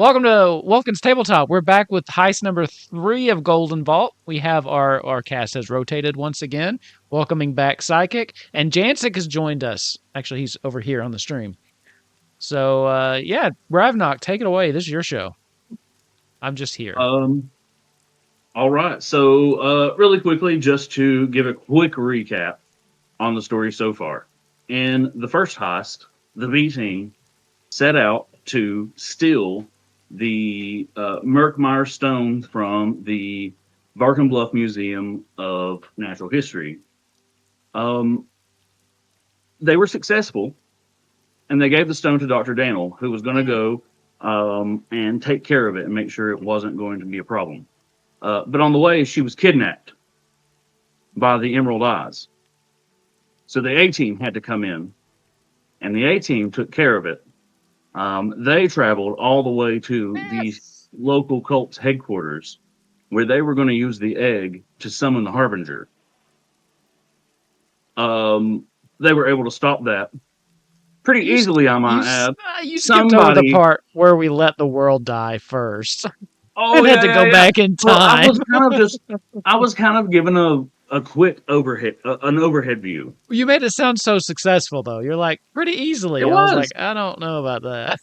Welcome to Welkin's Tabletop. We're back with heist number 3 of Golden Vault. We have our cast has rotated once again, welcoming back Psychic, and Jancic has joined us. Actually, he's over here on the stream. So, yeah, Ravnock, take it away. This is your show. I'm just here. All right. So, really quickly, just to give a quick recap on the story so far. In the first heist, the B team set out to steal the Merkmeyer stone from the Barkin Bluff Museum of Natural History. They were successful, and they gave the stone to Dr. Daniel, who was going to go and take care of it and make sure it wasn't going to be a problem. But on the way, she was kidnapped by the Emerald Eyes. So the A team had to come in, and the A team took care of it. They traveled all the way to the local cult's headquarters, where they were going to use the egg to summon the Harbinger. They were able to stop that pretty easily, I might add. You skipped over the part where we let the world die first. Oh, had to go back in time. Well, I was kind of given a quick an overhead view. You made it sound so successful, though. You're like, pretty easily. I was like, I don't know about that.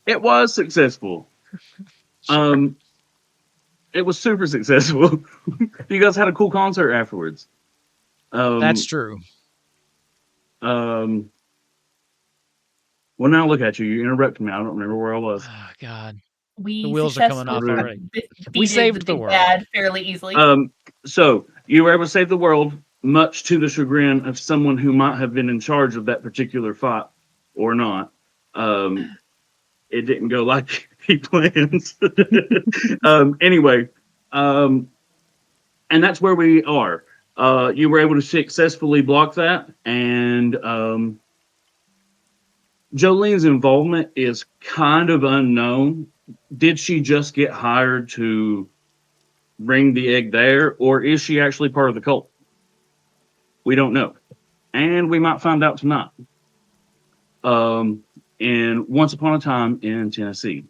It was successful. Sure. It was super successful. You guys had a cool concert afterwards. That's true. Well, now look at you. You interrupted me. I don't remember where I was. Oh, God. The wheels are coming off already. We saved the world fairly easily. So you were able to save the world, much to the chagrin of someone who might have been in charge of that particular fight or not. It didn't go like he plans. Anyway, and that's where we are. You were able to successfully block that, and Jolene's involvement is kind of unknown. Did she just get hired to bring the egg there, or is she actually part of the cult? We don't know, and we might find out tonight. And Once Upon a Time in Tennessee.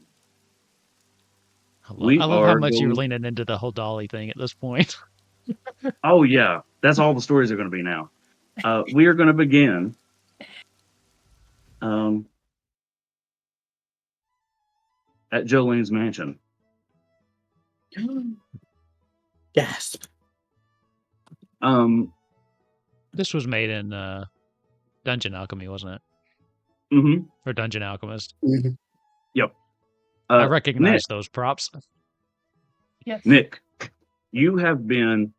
I love how much you're leaning into the whole Dolly thing at this point. Oh, yeah. That's all the stories are going to be now. We are going to begin at Jolene's mansion. Gasp. This was made in Dungeon Alchemy, wasn't it? Mm-hmm. Or Dungeon Alchemist. Mm-hmm. Yep. I recognize those props. Yes. Nick, you have been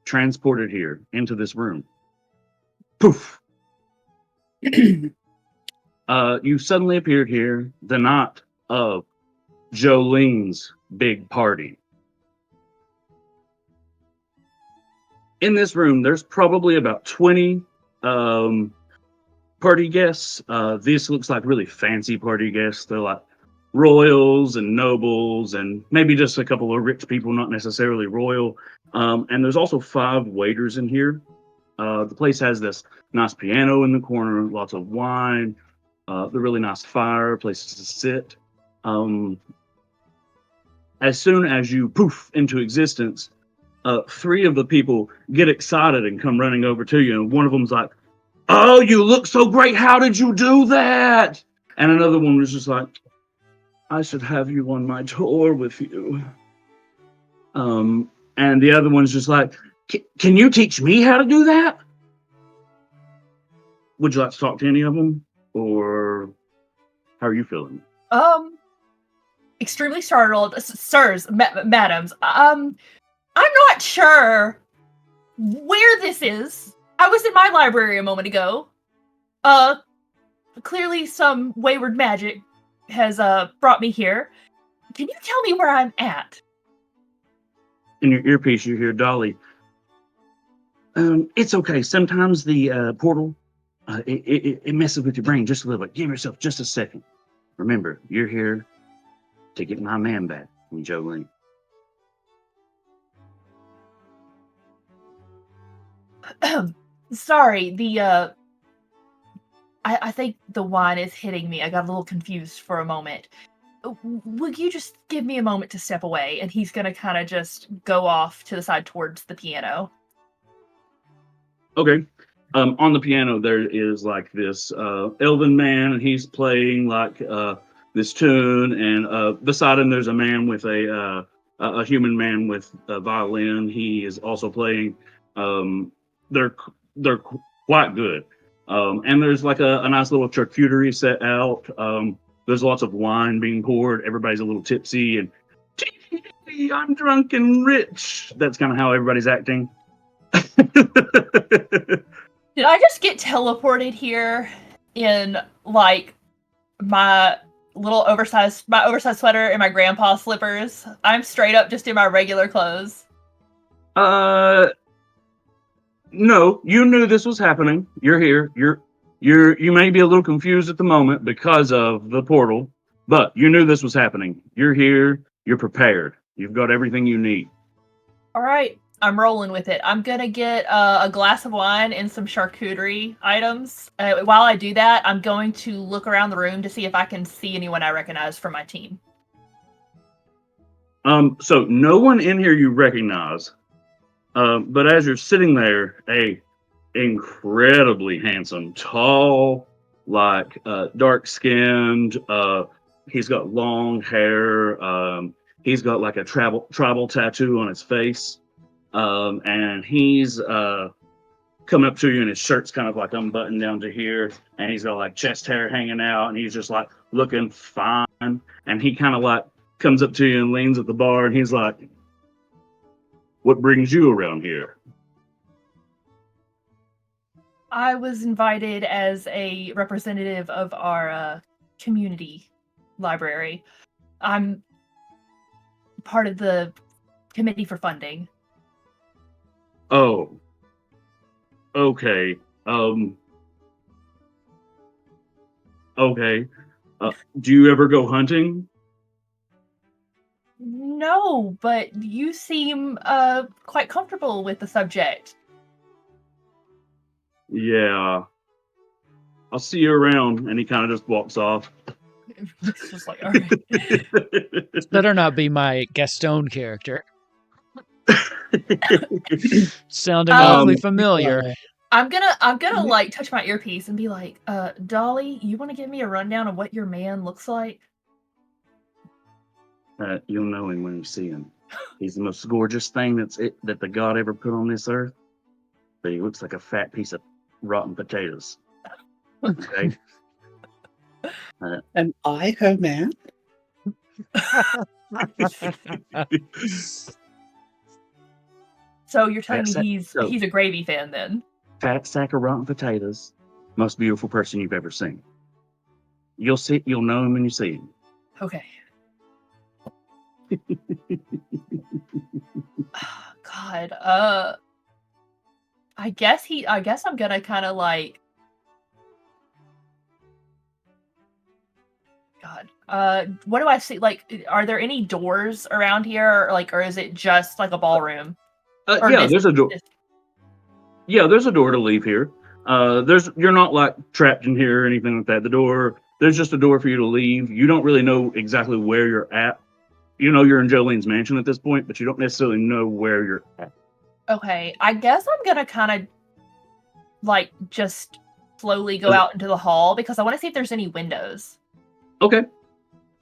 transported here into this room. Poof. You suddenly appeared here the night of Jolene's big party. In this room, there's probably about 20 party guests. This looks like really fancy party guests. They're like royals and nobles and maybe just a couple of rich people, not necessarily royal. And there's also 5 waiters in here. The place has this nice piano in the corner, lots of wine, the really nice fire, places to sit. As soon as you poof into existence, 3 of the people get excited and come running over to you. And one of them's like, "Oh, you look so great. How did you do that?" And another one was just like, "I should have you on my tour with you." And the other one's just like, "Can you teach me how to do that?" Would you like to talk to any of them? Or how are you feeling? Extremely startled. Sirs, madams, I'm not sure where this is. I was in my library a moment ago. Clearly some wayward magic has brought me here. Can you tell me where I'm at? In your earpiece, you hear Dolly. It's okay. Sometimes the portal, it messes with your brain just a little bit. Give yourself just a second. Remember, you're here to get my man back from Jolene. Sorry, I think the wine is hitting me. I got a little confused for a moment. Would you just give me a moment to step away? And he's gonna kind of just go off to the side towards the piano. Okay. On the piano, there is like this elven man, and he's playing like this tune, and beside him, there's a man with a human man with a violin. He is also playing. They're quite good, and there's like a nice little charcuterie set out. There's lots of wine being poured. Everybody's a little tipsy, and I'm drunk and rich. That's kind of how everybody's acting. Did I just get teleported here in like my oversized sweater and my grandpa slippers? I'm straight up just in my regular clothes. No, you knew this was happening. You're here. You may be a little confused at the moment because of the portal, but you knew this was happening. You're here. You're prepared. You've got everything you need. All right, I'm rolling with it. I'm gonna get a glass of wine and some charcuterie items. While I do that, I'm going to look around the room to see if I can see anyone I recognize from my team. So no one in here you recognize, but as you're sitting there, a incredibly handsome, tall, like dark skinned. He's got long hair. He's got like a tribal tattoo on his face. And he's coming up to you, and his shirt's kind of like unbuttoned down to here, and he's got like chest hair hanging out, and he's just like looking fine. And he kind of like comes up to you and leans at the bar, and he's like, "What brings you around here?" I was invited as a representative of our community library. I'm part of the committee for funding. Oh, okay. Okay. Do you ever go hunting? No, but you seem quite comfortable with the subject. Yeah. I'll see you around. And he kind of just walks off. It's just like, all right. Better not be my Gaston character. Sounding awfully familiar. I'm gonna like touch my earpiece and be like, Dolly, you want to give me a rundown of what your man looks like? You'll know him when you see him. He's the most gorgeous thing that the God ever put on this earth. But he looks like a fat piece of rotten potatoes. Okay. Am I her man? So you're telling me he's a gravy fan then? Fat sack of rotten potatoes. Most beautiful person you've ever seen. You'll know him when you see him. Okay. God. I guess I'm gonna kind of like. God. What do I see? Like, are there any doors around here, or is it just like a ballroom? There's a door. Yeah, there's a door to leave here. You're not like trapped in here or anything like that. There's just a door for you to leave. You don't really know exactly where you're at. You know you're in Jolene's mansion at this point, but you don't necessarily know where you're at. Okay, I guess I'm gonna kind of like just slowly go out into the hall because I want to see if there's any windows. Okay.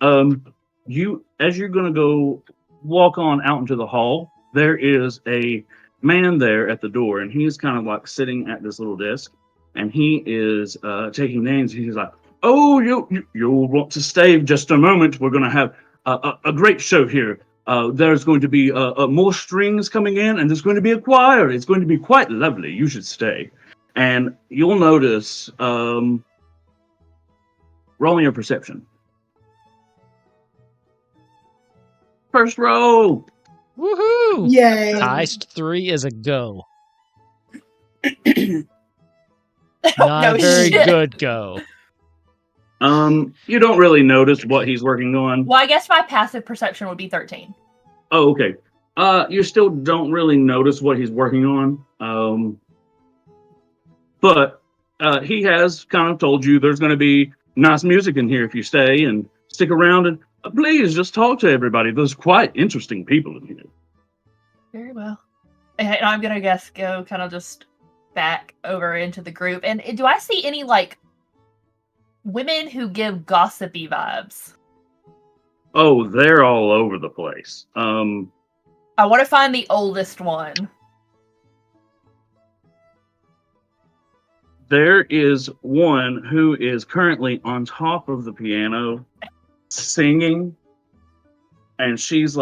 As you're gonna go walk on out into the hall, there is a man there at the door, and he's kind of like sitting at this little desk, and he is taking names. He's like, "Oh, you'll want to stay just a moment. We're gonna have a great show here. There's going to be more strings coming in, and there's going to be a choir. It's going to be quite lovely. You should stay." And you'll notice, roll me your perception. First roll. Woohoo! Yay! Heist 3 is a go. No Not a very shit. good go. You don't really notice what he's working on. Well, I guess my passive perception would be 13. Oh, okay. You still don't really notice what he's working on. But he has kind of told you there's going to be nice music in here if you stay and stick around. And Please just talk to everybody. There's quite interesting people in here. Very well. And I'm gonna go kind of just back over into the group. And do I see any like women who give gossipy vibes? Oh, they're all over the place. I want to find the oldest one. There is one who is currently on top of the piano singing, and she's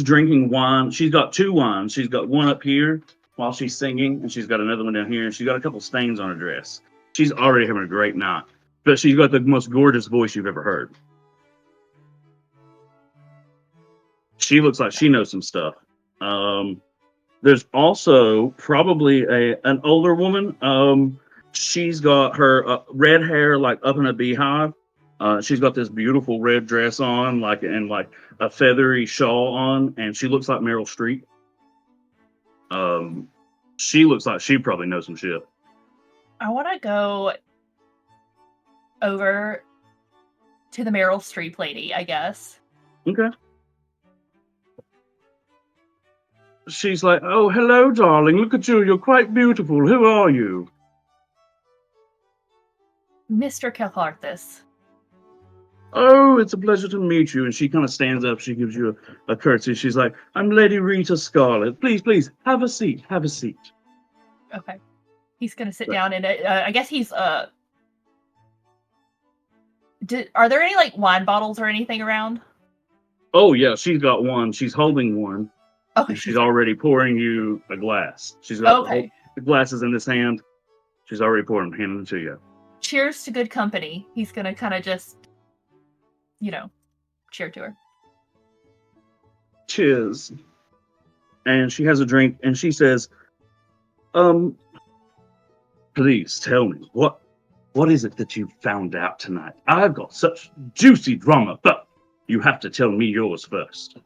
drinking wine. She's got two wines. She's got one up here while she's singing, and she's got another one down here, and she's got a couple stains on her dress. She's already having a great night, but she's got the most gorgeous voice you've ever heard. She looks like she knows some stuff. There's also probably an older woman. She's got her red hair like up in a beehive. She's got this beautiful red dress on, like a feathery shawl on, and she looks like Meryl Streep. She looks like she probably knows some shit. I want to go over to the Meryl Streep lady, I guess. Okay. She's like, "Oh, hello, darling. Look at you. You're quite beautiful. Who are you?" Mr. Kelharthus. "Oh, it's a pleasure to meet you." And she kind of stands up. She gives you a curtsy. She's like, "I'm Lady Rita Scarlet. Please, have a seat. Have a seat." Okay. He's going to sit down and I guess he's are there any like wine bottles or anything around? Oh, yeah, she's got one. She's holding one. Oh, And she's already pouring you a glass. She's got the glasses in this hand. She's already pouring them, handing them to you. Cheers to good company. He's going to kind of just, cheer to her. Cheers. And she has a drink, and she says, please tell me, what is it that you found out tonight? I've got such juicy drama, but you have to tell me yours first.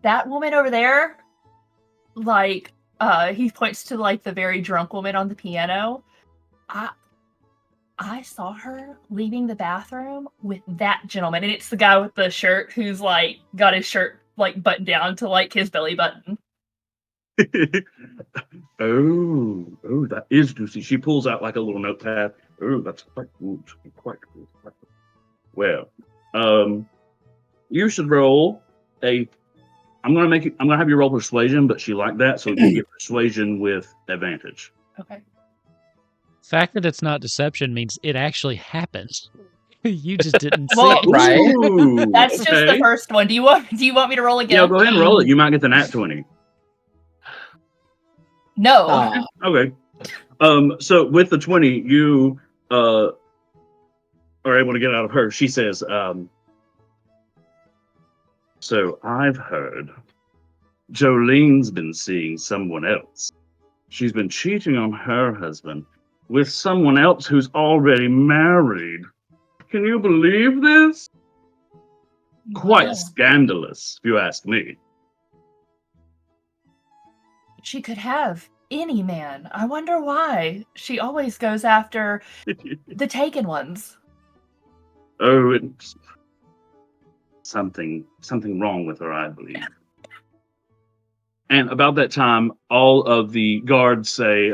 That woman over there, like, he points to like the very drunk woman on the piano. I saw her leaving the bathroom with that gentleman, and it's the guy with the shirt who's like got his shirt like buttoned down to like his belly button. Oh, that is juicy. She pulls out like a little notepad. Oh, that's quite good. Quite good. Well, you should roll a. I'm gonna have you roll persuasion, but she liked that, so you get persuasion with advantage. Okay. The fact that it's not deception means it actually happens. You just didn't see Well, it. Right? Ooh, That's just the first one. Do you want me to roll again? Yeah, go ahead and roll it. You might get the nat 20. No. Okay. So with the 20, you are able to get out of her. She says, so I've heard Jolene's been seeing someone else. She's been cheating on her husband with someone else who's already married. Can you believe this? Quite Wow. scandalous, if you ask me. She could have any man. I wonder why. She always goes after the taken ones. Oh, it's something wrong with her, I believe. And about that time, all of the guards say,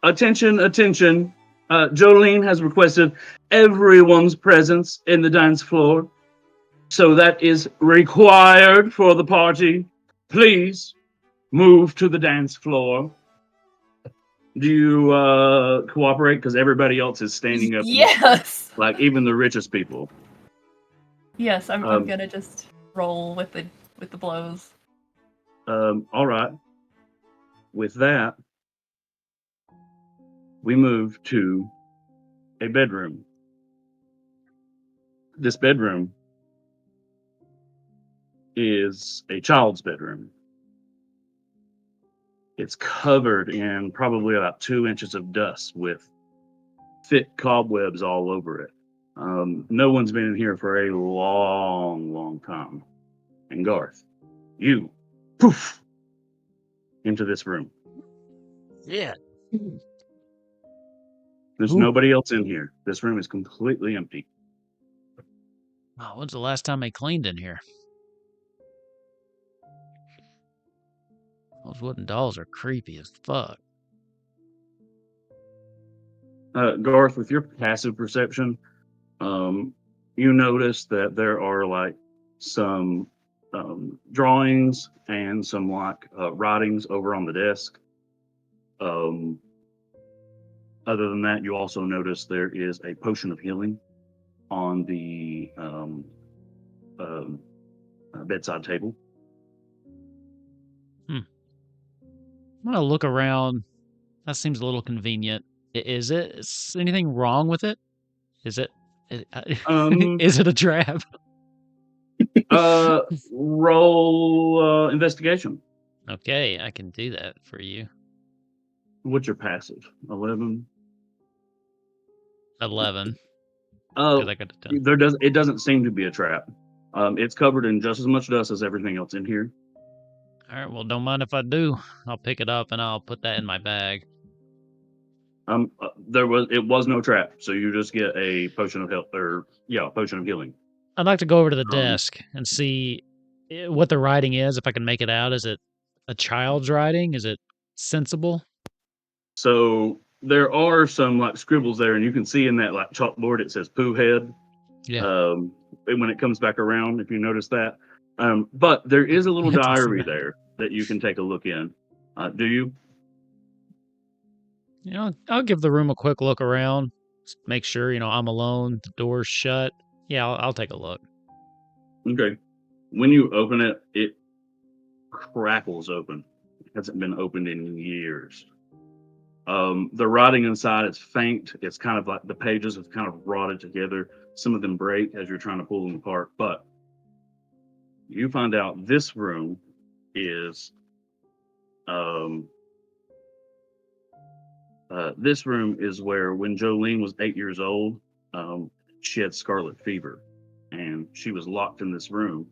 attention, attention. Jolene has requested everyone's presence in the dance floor. So that is required for the party. Please move to the dance floor. Do you cooperate? Because everybody else is standing up. Yes. Like even the richest people. Yes, I'm gonna just roll with the blows. All right. With that, we move to a bedroom. This bedroom is a child's bedroom. It's covered in probably about 2 inches of dust with thick cobwebs all over it. No one's been in here for a long time. And Garth, you poof into this room. Yeah. There's Ooh. nobody else in here. This room is completely empty. Oh, when's the last time they cleaned in here? Those wooden dolls are creepy as fuck. Garth, with your passive perception, you notice that there are like some drawings and some like writings over on the desk. Other than that, you also notice there is a potion of healing on the bedside table. I'm gonna look around. That seems a little convenient. Is anything wrong with it? Is it is it a trap? Roll investigation. Okay, I can do that for you. What's your passive? 11. 11. Oh, 'Cause I got a 10. it doesn't seem to be a trap. It's covered in just as much dust as everything else in here. All right, well, don't mind if I do. I'll pick it up and I'll put that in my bag. It was no trap, so you just get a potion of health, potion of healing. I'd like to go over to the desk and see what the writing is, if I can make it out. Is it a child's writing? Is it sensible? So there are some like scribbles there, and you can see in that like chalkboard it says "poo head." Yeah. And when it comes back around, if you notice that. But there is a little I didn't see diary that. there that you can take a look in. Do you? I'll give the room a quick look around. Just make sure, I'm alone, the door's shut. Yeah, I'll take a look. Okay. When you open it, it crackles open. It hasn't been opened in years. The writing inside is faint. It's kind of like the pages have kind of rotted together. Some of them break as you're trying to pull them apart. But you find out this room is where when Jolene was 8 years old, she had scarlet fever, and she was locked in this room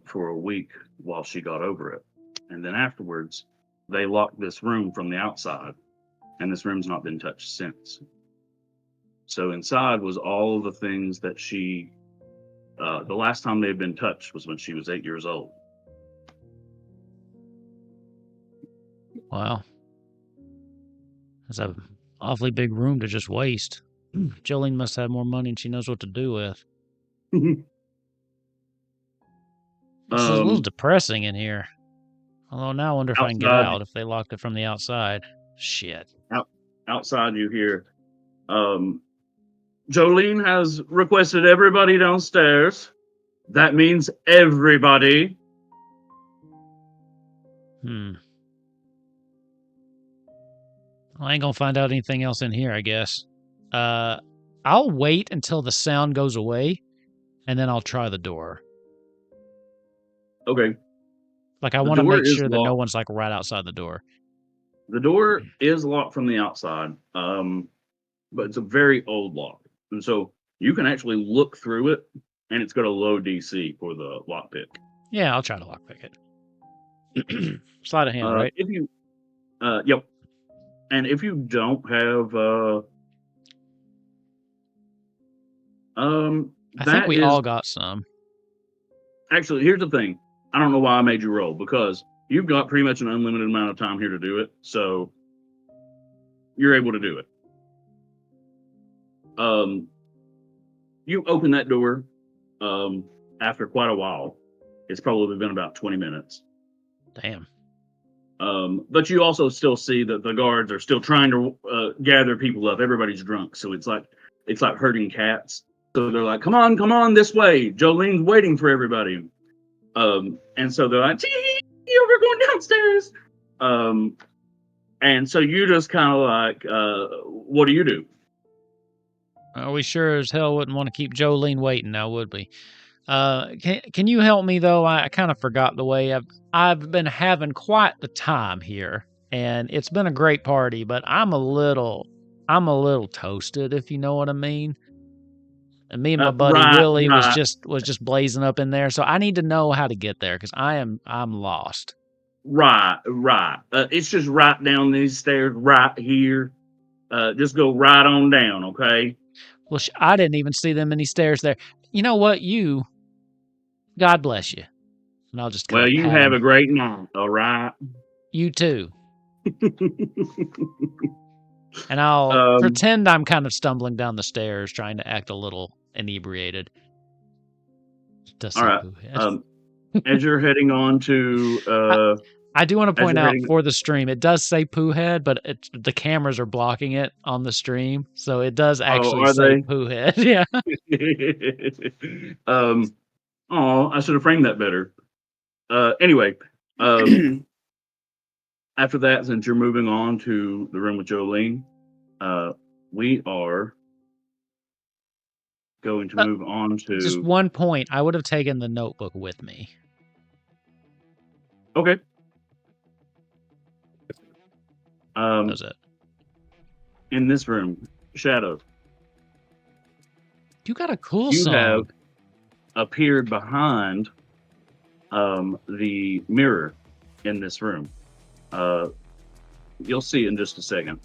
for a week while she got over it. And then afterwards, they locked this room from the outside, and this room's not been touched since. So inside was all of the things that the last time they'd been touched was when she was 8 years old. Wow. That's an awfully big room to just waste. Jolene must have more money than she knows what to do with. This is a little depressing in here. Although now I wonder if I can get out if they locked it from the outside. Shit. Outside you hear, Jolene has requested everybody downstairs. That means everybody. Well, I ain't gonna find out anything else in here, I guess. I'll wait until the sound goes away, and then I'll try the door. Okay. Like, I want to make sure that no one's, like, right outside the door. The door is locked from the outside, but it's a very old lock. And so you can actually look through it, and it's got a low DC for the lockpick. Yeah, I'll try to lockpick it. Sleight of hand, right? Yep. And if you don't have, I think we all got some. Actually, here's the thing. I don't know why I made you roll, because you've got pretty much an unlimited amount of time here to do it, so you're able to do it. You open that door after quite a while. It's probably been about 20 minutes. Damn. But you also still see that the guards are still trying to gather people up. Everybody's drunk, so it's like herding cats. So they're like, come on this way. Jolene's waiting for everybody. And so they're like, we're going downstairs. And so you just kind of like, what do you do? We sure as hell wouldn't want to keep Jolene waiting now, would we? Can you help me though? I kind of forgot the way. I've been having quite the time here, and it's been a great party, but I'm a little toasted, if you know what I mean. And me and my buddy Willie was just blazing up in there, so I need to know how to get there because I'm lost. Right. It's just right down these stairs, right here. just go right on down, okay? Well, I didn't even see them any stairs there. You know what? God bless you. And I'll just kind Well, of you pat have him. a great night, all right? You too. And I'll Um, pretend I'm kind of stumbling down the stairs, trying to act a little inebriated. Does all say right. poo head. As you're heading on to, I do want to as point you're out heading, for the stream, it does say poo head, but the cameras are blocking it on the stream, so it does oh, actually are say they? poo head. Yeah. Oh, I should have framed that better. Anyway, after that, since you're moving on to the room with Jolene, we are going to move on Just to. one point. I would have taken the notebook with me. Okay. Does it? In this room, Shadow, You got a cool you song. have appeared behind the mirror in this room. You'll see in just a second.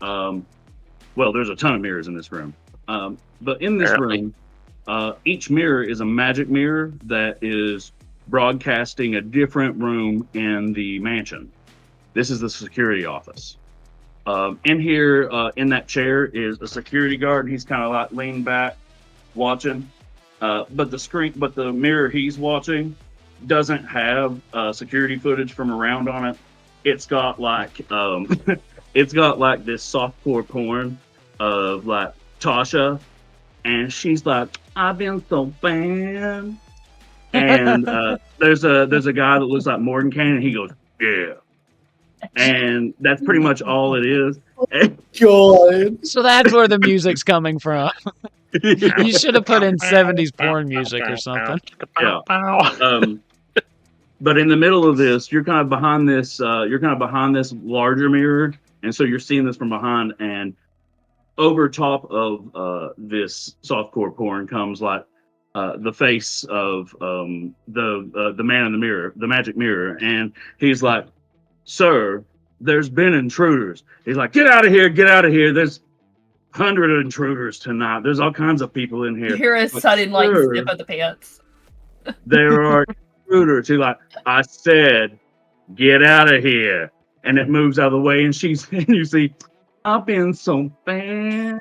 Well, there's a ton of mirrors in this room. But in this room, each mirror is a magic mirror that is broadcasting a different room in the mansion. This is the security office. In here, in that chair, is a security guard. He's kind of like leaned back, watching. But the mirror he's watching doesn't have security footage from around on it. It's got like it's got like this softcore porn of like Tasha, and she's like, "I've been so bad." And there's a guy that looks like Morgan Cannon. He goes, "Yeah," and that's pretty much all it is. God. So that's where the music's coming from. You should have put in 70s porn music or something. Yeah. But in the middle of this, you're kind of behind this. You're kind of behind this larger mirror, and so you're seeing this from behind. And over top of this softcore porn comes like the face of the man in the mirror, the magic mirror, and he's like, "Sir, there's been intruders." He's like, "Get out of here! Get out of here! There's 100 intruders tonight. There's all kinds of people in You here." hear a But, sudden like "Sir, zip of the pants. there are intruders." He's like, "I said, get out of here." And it moves out of the way, and and you see, "I've been so bad."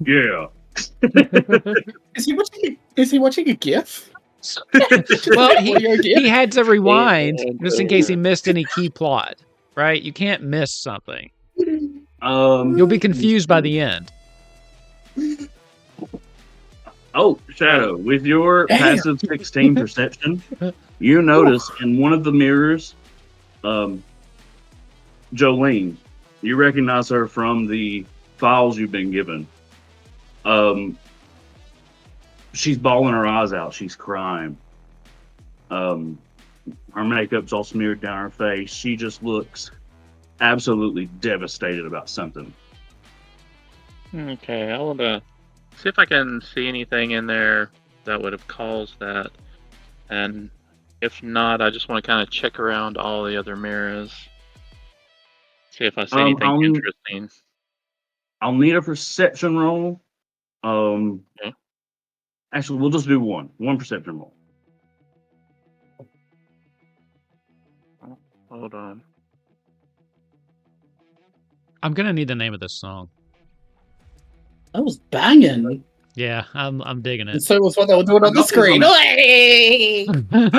Yeah. Is he watching a GIF? Well, Audio GIF? he had to rewind just in case he missed any key plot, right? You can't miss something. You'll be confused by the end. Oh, Shadow, with your Damn. passive 16 perception, you notice in one of the mirrors, Jolene. You recognize her from the files you've been given. She's bawling her eyes out. She's crying. Her makeup's all smeared down her face. She just looks absolutely devastated about something. Okay, I want to see if I can see anything in there that would have caused that. And if not, I just want to kind of check around all the other mirrors. See if I see anything interesting. I'll need a perception roll. Okay. Actually, we'll just do one perception roll. Hold on. I'm gonna need the name of this song. That was banging. Yeah, I'm digging And it. so was what they were doing on the screen. I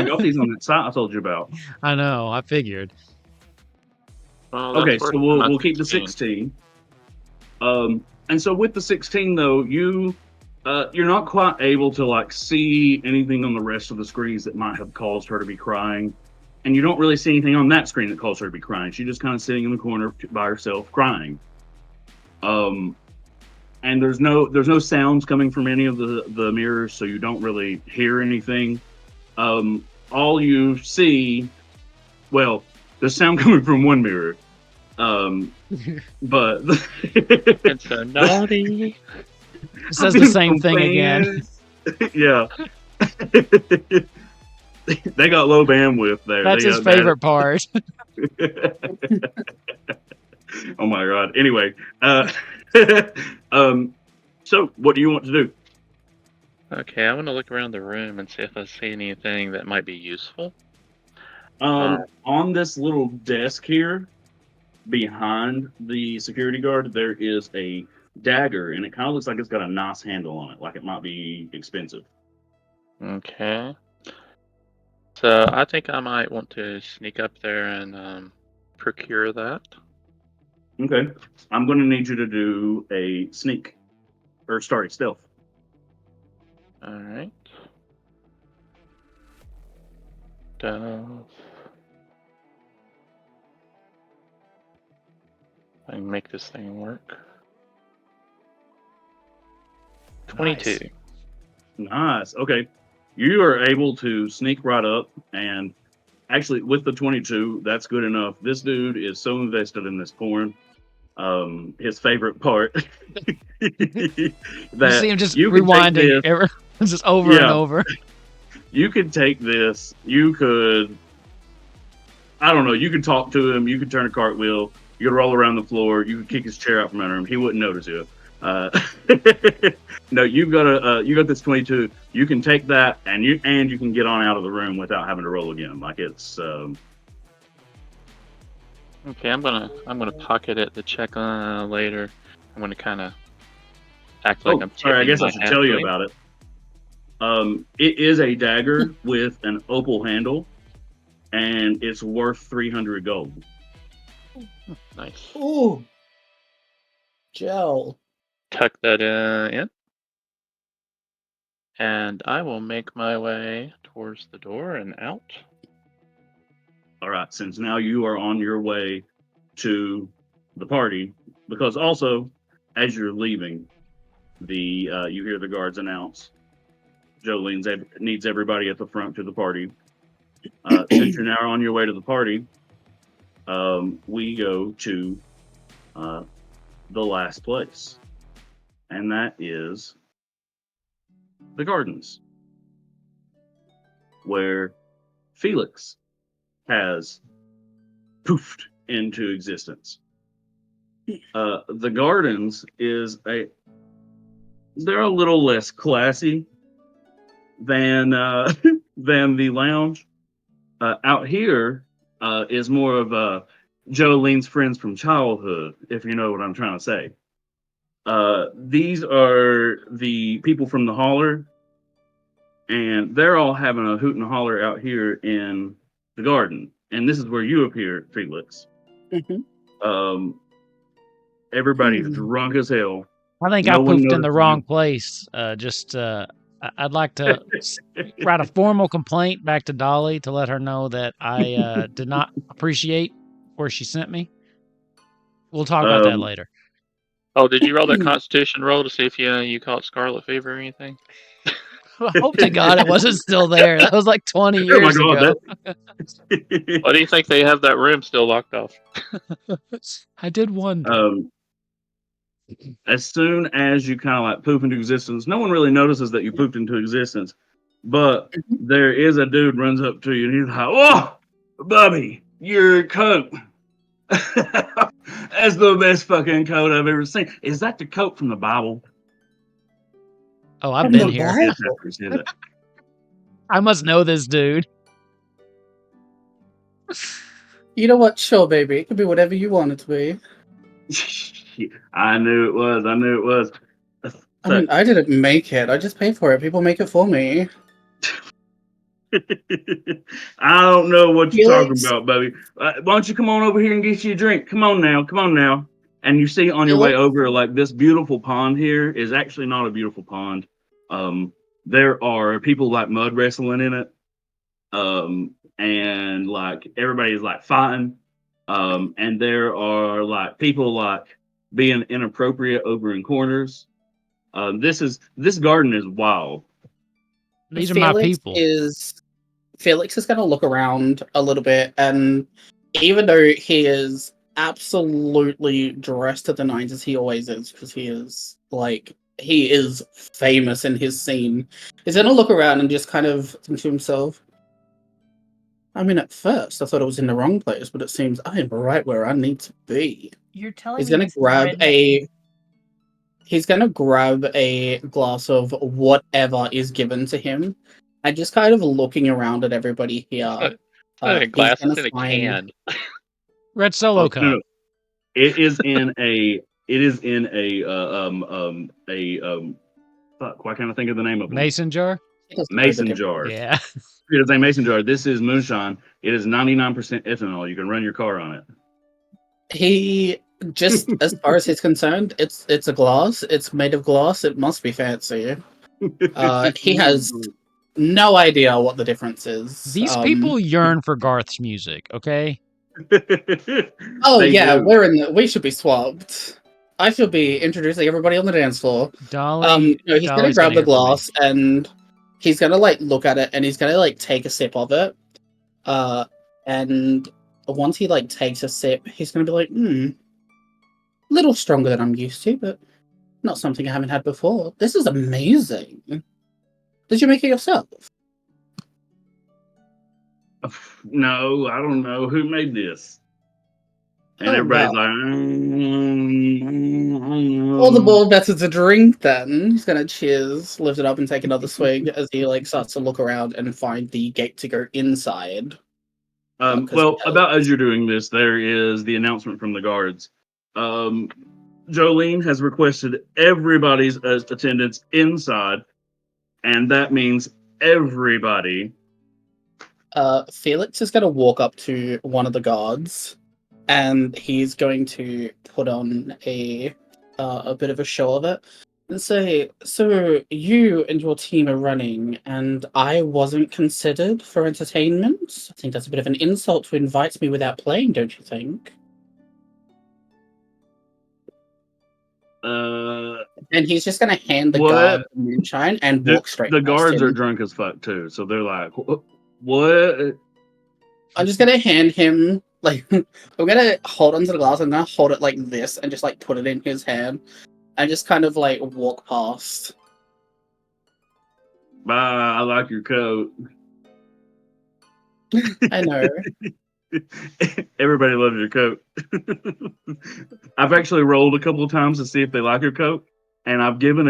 got these on that site I told you about. I know. I figured. Well, Okay, that's so worth my we'll keep the 16. And so with the 16 though, you're not quite able to like see anything on the rest of the screens that might have caused her to be crying, and you don't really see anything on that screen that caused her to be crying. She's just kind of sitting in the corner by herself crying. And there's no sounds coming from any of the mirrors, so you don't really hear anything. All you see, well, there's sound coming from one mirror. But It's a naughty. It says the same thing again. Yeah. They got low bandwidth there. That's his favorite part. Oh my god. Anyway, so what do you want to do? Okay, I want to look around the room and see if I see anything that might be useful. On this little desk here, behind the security guard, there is a dagger, and it kind of looks like it's got a nice handle on it, like it might be expensive. Okay. So I think I might want to sneak up there and procure that. Okay, I'm going to need you to do a sneak, or sorry, stealth. All right. Stealth. I can make this thing work. 22. Nice. Okay, you are able to sneak right up, and actually, with the 22, that's good enough. This dude is so invested in this porn. His favorite part You that see him just you can take rewinding this. just over and Yeah. over. You could take this. You could, I don't know. You could talk to him. You could turn a cartwheel. You could roll around the floor. You could kick his chair out from under him. He wouldn't notice you. No, you got this 22. You can take that, and you can get on out of the room without having to roll again. Like it's. Okay, I'm gonna pocket it to check later. I'm gonna kind of act like I'm sorry. I tipping guess I my should hat tell to you him. about it. It is a dagger with an opal handle, and it's worth 300 gold. Nice. Ooh. Gel. Tuck that in. And I will make my way towards the door and out. All right, since now you are on your way to the party, because also as you're leaving, you hear the guards announce, Jolene needs everybody at the front to the party. Since you're now on your way to the party, we go to the last place, and that is the gardens, where Felix has poofed into existence. The gardens they're a little less classy than than the lounge. Out here is more of Jolene's friends from childhood, if you know what I'm trying to say. These are the people from the holler, and they're all having a hoot and holler out here in the garden. And this is where you appear, Felix. Mm-hmm. Everybody's drunk as hell. I think No I one poofed in the notices wrong you. place. I'd like to write a formal complaint back to Dolly to let her know that I did not appreciate where she sent me. We'll talk about that later. Oh, did you roll that Constitution roll to see if you caught scarlet fever or anything? I hope to God it wasn't still there. That was like 20 Oh my years God, ago. Why do you think they have that room still locked off? I did wonder. As soon as you kind of like poop into existence, no one really notices that you pooped into existence. But there is a dude runs up to you and he's like, "Oh, Bubby, your coat. That's the best fucking coat I've ever seen. Is that the coat from the Bible?" Oh, I've From been the here. Yes, Bible. after he said that. I must know this dude. You know what? Sure, baby. It could be whatever you want it to be. I knew it was. I knew it was. I mean, I didn't make it. I just paid for it. People make it for me. I don't know what you're talking Felix? about, baby. Why don't you come on over here and get you a drink? Come on now. Come on now. And you see on your way Felix? over, like this beautiful pond here is actually not a beautiful pond. There are people like mud wrestling in it. And like everybody's like fighting. And there are like people like being inappropriate over in corners. This garden is wild. These are my people. Felix is going to look around a little bit, and even though he is absolutely dressed to the nines as he always is, because he is famous in his scene, he's going to look around and just kind of think to himself, I mean, at first I thought it was in the wrong place, but it seems I am right where I need to be. You're telling He's me gonna this is grab redneck. a. He's gonna grab a glass of whatever is given to him, and just kind of looking around at everybody here. He's Glasses gonna in a find. can. Red Solo Oh, cup. no. It is in a. It is in fuck, why can't I think of the name of them? Mason jar. He doesn't know the Mason difference. jar. Yeah. It is a mason jar. This is moonshine. It is 99% ethanol. You can run your car on He just, as far as he's concerned, it's a glass. It's made of glass. It must be fancy. it. He has no idea what the difference is. These people yearn for Garth's music. Okay. Oh They yeah, do. we should be swapped. I should be introducing everybody on the dance floor. Dolly. No, he's gonna Dolly's grab the hear from me. glass and he's gonna like look at it and he's gonna like take a sip of it. And once he like takes a sip, he's gonna be like, little stronger than I'm used to, but not something I haven't had before. This is amazing. Did you make it yourself? No, I don't know who made this. And Oh, everybody's well. like, All the more better to drink then. He's gonna cheers, lift it up, and take another swig as he like starts to look around and find the gate to go inside. well, about as you're doing this, there is the announcement from the guards. Jolene has requested everybody's attendance inside, and that means everybody. Felix is gonna walk up to one of the guards, and he's going to put on a bit of a show of it and say, "So you and your team are running, and I wasn't considered for entertainment? I think that's a bit of an insult to invite me without playing, don't you think?" And he's just gonna hand the What? guard the moonshine and walk straight The past guards him. are drunk as fuck too, so they're like, "What?" I'm just gonna hand him like I'm gonna hold onto the glass. I'm gonna hold it like this and just like put it in his hand and just kind of like walk past. Bye. I like your coat. I know. Everybody loves your coat. I've actually rolled a couple of times to see if they like your coat, and I've given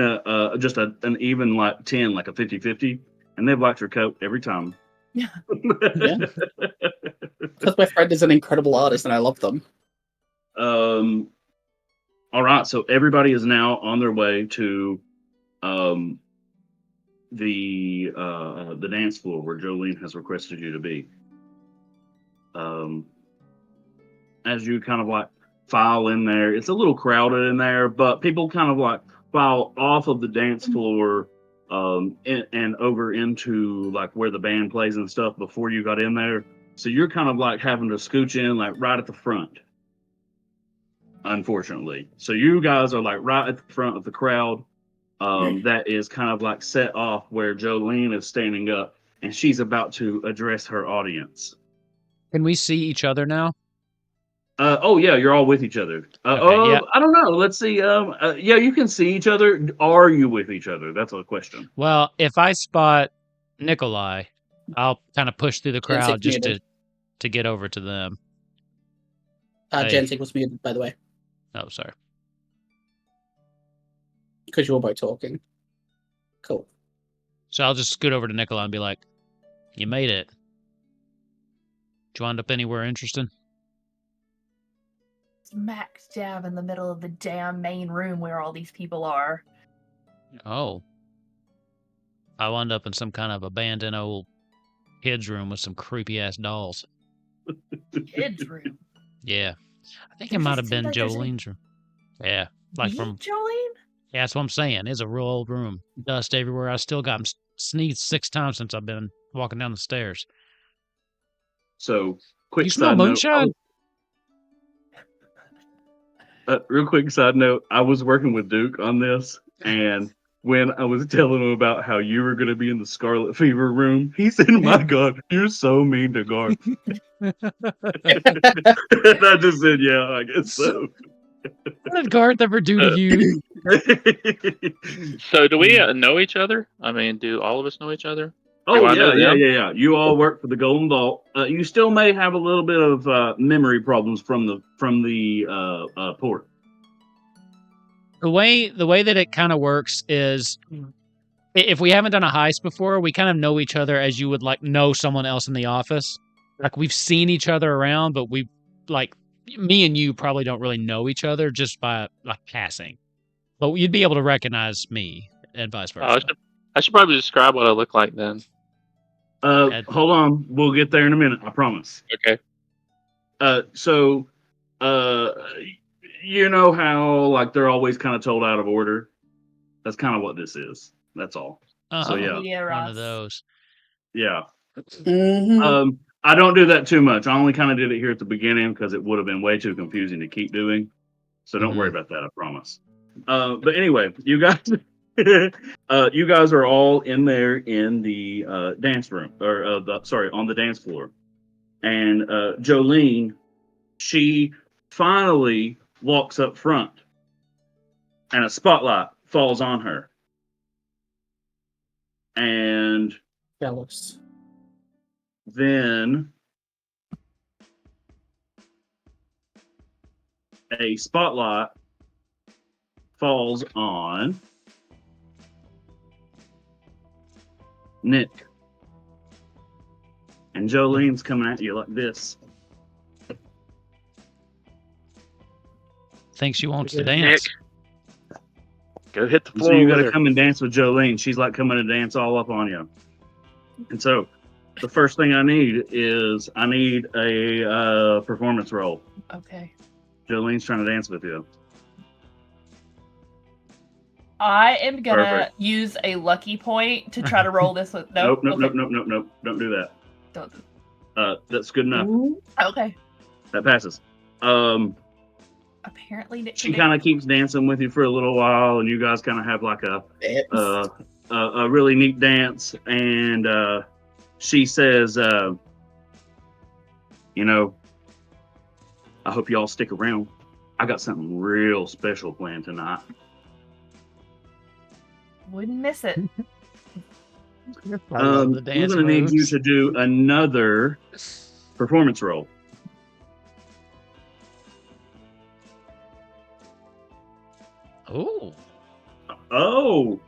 just an even like 10, like a 50-50, and they've liked your coat every time. Yeah. Yeah. Because my friend is an incredible artist and I love them. All right, so everybody is now on their way to the dance floor where Jolene has requested you to be. As you kind of like file in there, it's a little crowded in there, but people kind of like file off of the dance floor and over into like where the band plays and stuff before you got in there. So you're kind of like having to scooch in like right at the front, unfortunately. So you guys are like right at the front of the crowd. That is kind of like set off where Jolene is standing up and she's about to address her audience. Can we see each other now? Oh yeah, you're all with each other. Okay, yeah. I don't know. Let's see. Yeah, you can see each other. Are you with each other? That's a question. Well, if I spot Nikolai, I'll kind of push through the crowd just to get over to them. Jensic was muted, by the way. Oh, sorry. Because you were both talking. Cool. So I'll just scoot over to Nikolai and be like, "You made it. Did you wind up anywhere interesting?" Smack dab in the middle of the damn main room where all these people are. Oh. I wound up in some kind of abandoned old kids' room with some creepy-ass dolls. Kids' room? Yeah. I think it might have been Jolene's room. Yeah. Like from Jolene? Yeah, that's what I'm saying. It's a real old room. Dust everywhere. I still got sneezed 6 times since I've been walking down the stairs. So, quick You smell side note. moonshine? Real quick side note. I was working with Duke on this, and when I was telling him about how you were going to be in the Scarlet Fever room, he said, "My God, you're so mean to Garth." And I just said, "Yeah, I guess so." What did Garth ever do to you? So do we know each other? I mean, do all of us know each other? Oh I know them? yeah. You all work for the Golden Vault. You still may have a little bit of memory problems from the port. The way that it kind of works is if we haven't done a heist before, we kind of know each other as you would like know someone else in the office. Like we've seen each other around, but we like me and you probably don't really know each other just by like passing. But you'd be able to recognize me and vice versa. I should probably describe what I look like then. Hold on, we'll get there in a minute. I promise. Okay. So, you know how like they're always kind of told out of order. That's kind of what this is. That's all. So yeah, Yeah, one Ross. of those. yeah. Mhm. I don't do that too much. I only kind of did it here at the beginning because it would have been way too confusing to keep doing. So don't worry about that. I promise. But anyway, you guys, you guys are all in there in the dance room, or on the dance floor. And Jolene, she finally walks up front, and a spotlight falls on her. And Jealous. then a spotlight falls on Nick. And Jolene's coming at you like this. Thinks she wants to Nick. dance. Go hit the And floor. so you got with to her. come and dance with Jolene. She's like coming to dance all up on you. And so the first thing I need is a performance roll. Okay. Jolene's trying to dance with you. I am gonna Perfect. use a lucky point to try to roll this with Nope. Okay. Nope. Don't do that. Don't. That's good enough. Okay. That passes. Apparently, Nick She kind of keeps dancing with you for a little while, and you guys kind of have like a really neat dance. And she says, you know, I hope y'all stick around. I got something real special planned tonight. wouldn't miss it. I love the I'm dance going to need you moves. to do another performance roll. Oh, Oh,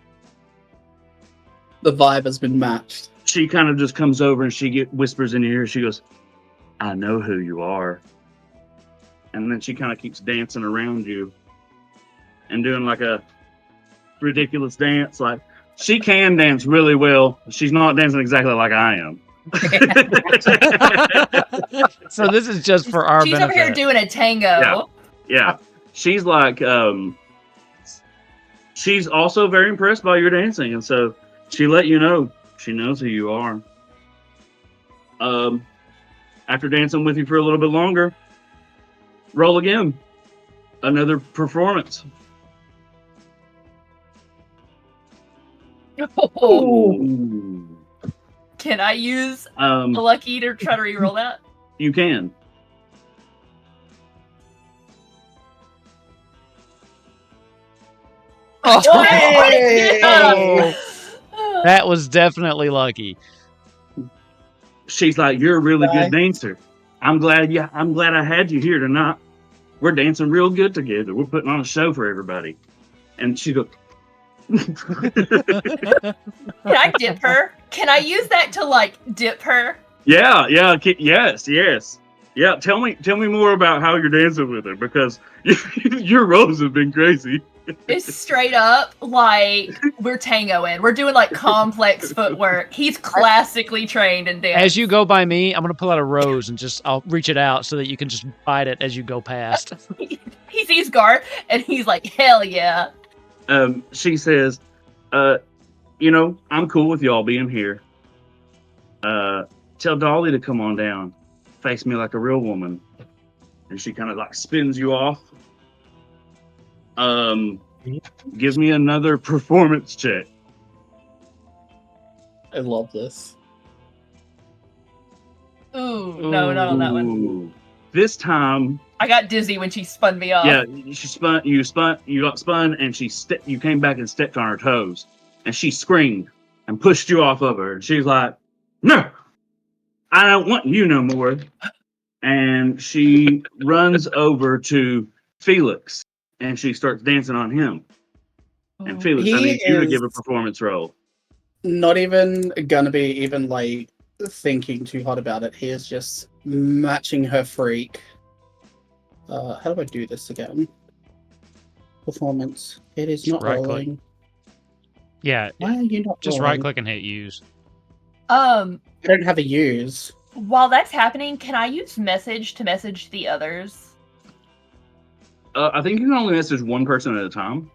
The vibe has been matched. she kind of just comes over and whispers in your ear. She goes, I know who you are. And then she kind of keeps dancing around you and doing like a ridiculous dance. Like she can dance really well. She's not dancing exactly like I am. so this is just for our She's benefit. over here doing a tango. Yeah. She's like, she's also very impressed by your dancing. And so she let you know she knows who you are. After dancing with you for a little bit longer, roll again. Another performance. Ooh. Can I use a lucky to try to re-roll that? You can. Hey! Oh, that was definitely lucky. She's like, you're a really Bye. good dancer. I'm glad I had you here tonight. We're dancing real good together. We're putting on a show for everybody. And she goes, Can I dip her? Can I use that to like dip her? yes. Yeah, tell me more about how you're dancing with her because your rolls have been crazy. It's straight up like we're tangoing. We're doing like complex footwork. He's classically trained in dance. As you go by me, I'm gonna pull out a rose and I'll reach it out so that you can just bite it as you go past. He sees Garth and he's like, hell yeah. She says, you know, I'm cool with y'all being here. Tell Dolly to come on down. Face me like a real woman. And she kind of like spins you off. Give me another performance check. I love this. Ooh, no, not on that one. Ooh. This time, I got dizzy when she spun me off. yeah, you got spun, and you came back and stepped on her toes, and she screamed, and pushed you off of her. And she's like, "No, I don't want you no more." And she runs over to Felix and she starts dancing on him. And Felix, I He need you to give a is performance roll. not even gonna be even like thinking too hard about it. He is just matching her freak. How do I do this again? Performance. It is Just not right-click. rolling. Yeah, Why are you not just rolling? right click and hit use. I don't have a use. While that's happening, can I use message to message the others? I think you can only message one person at a time.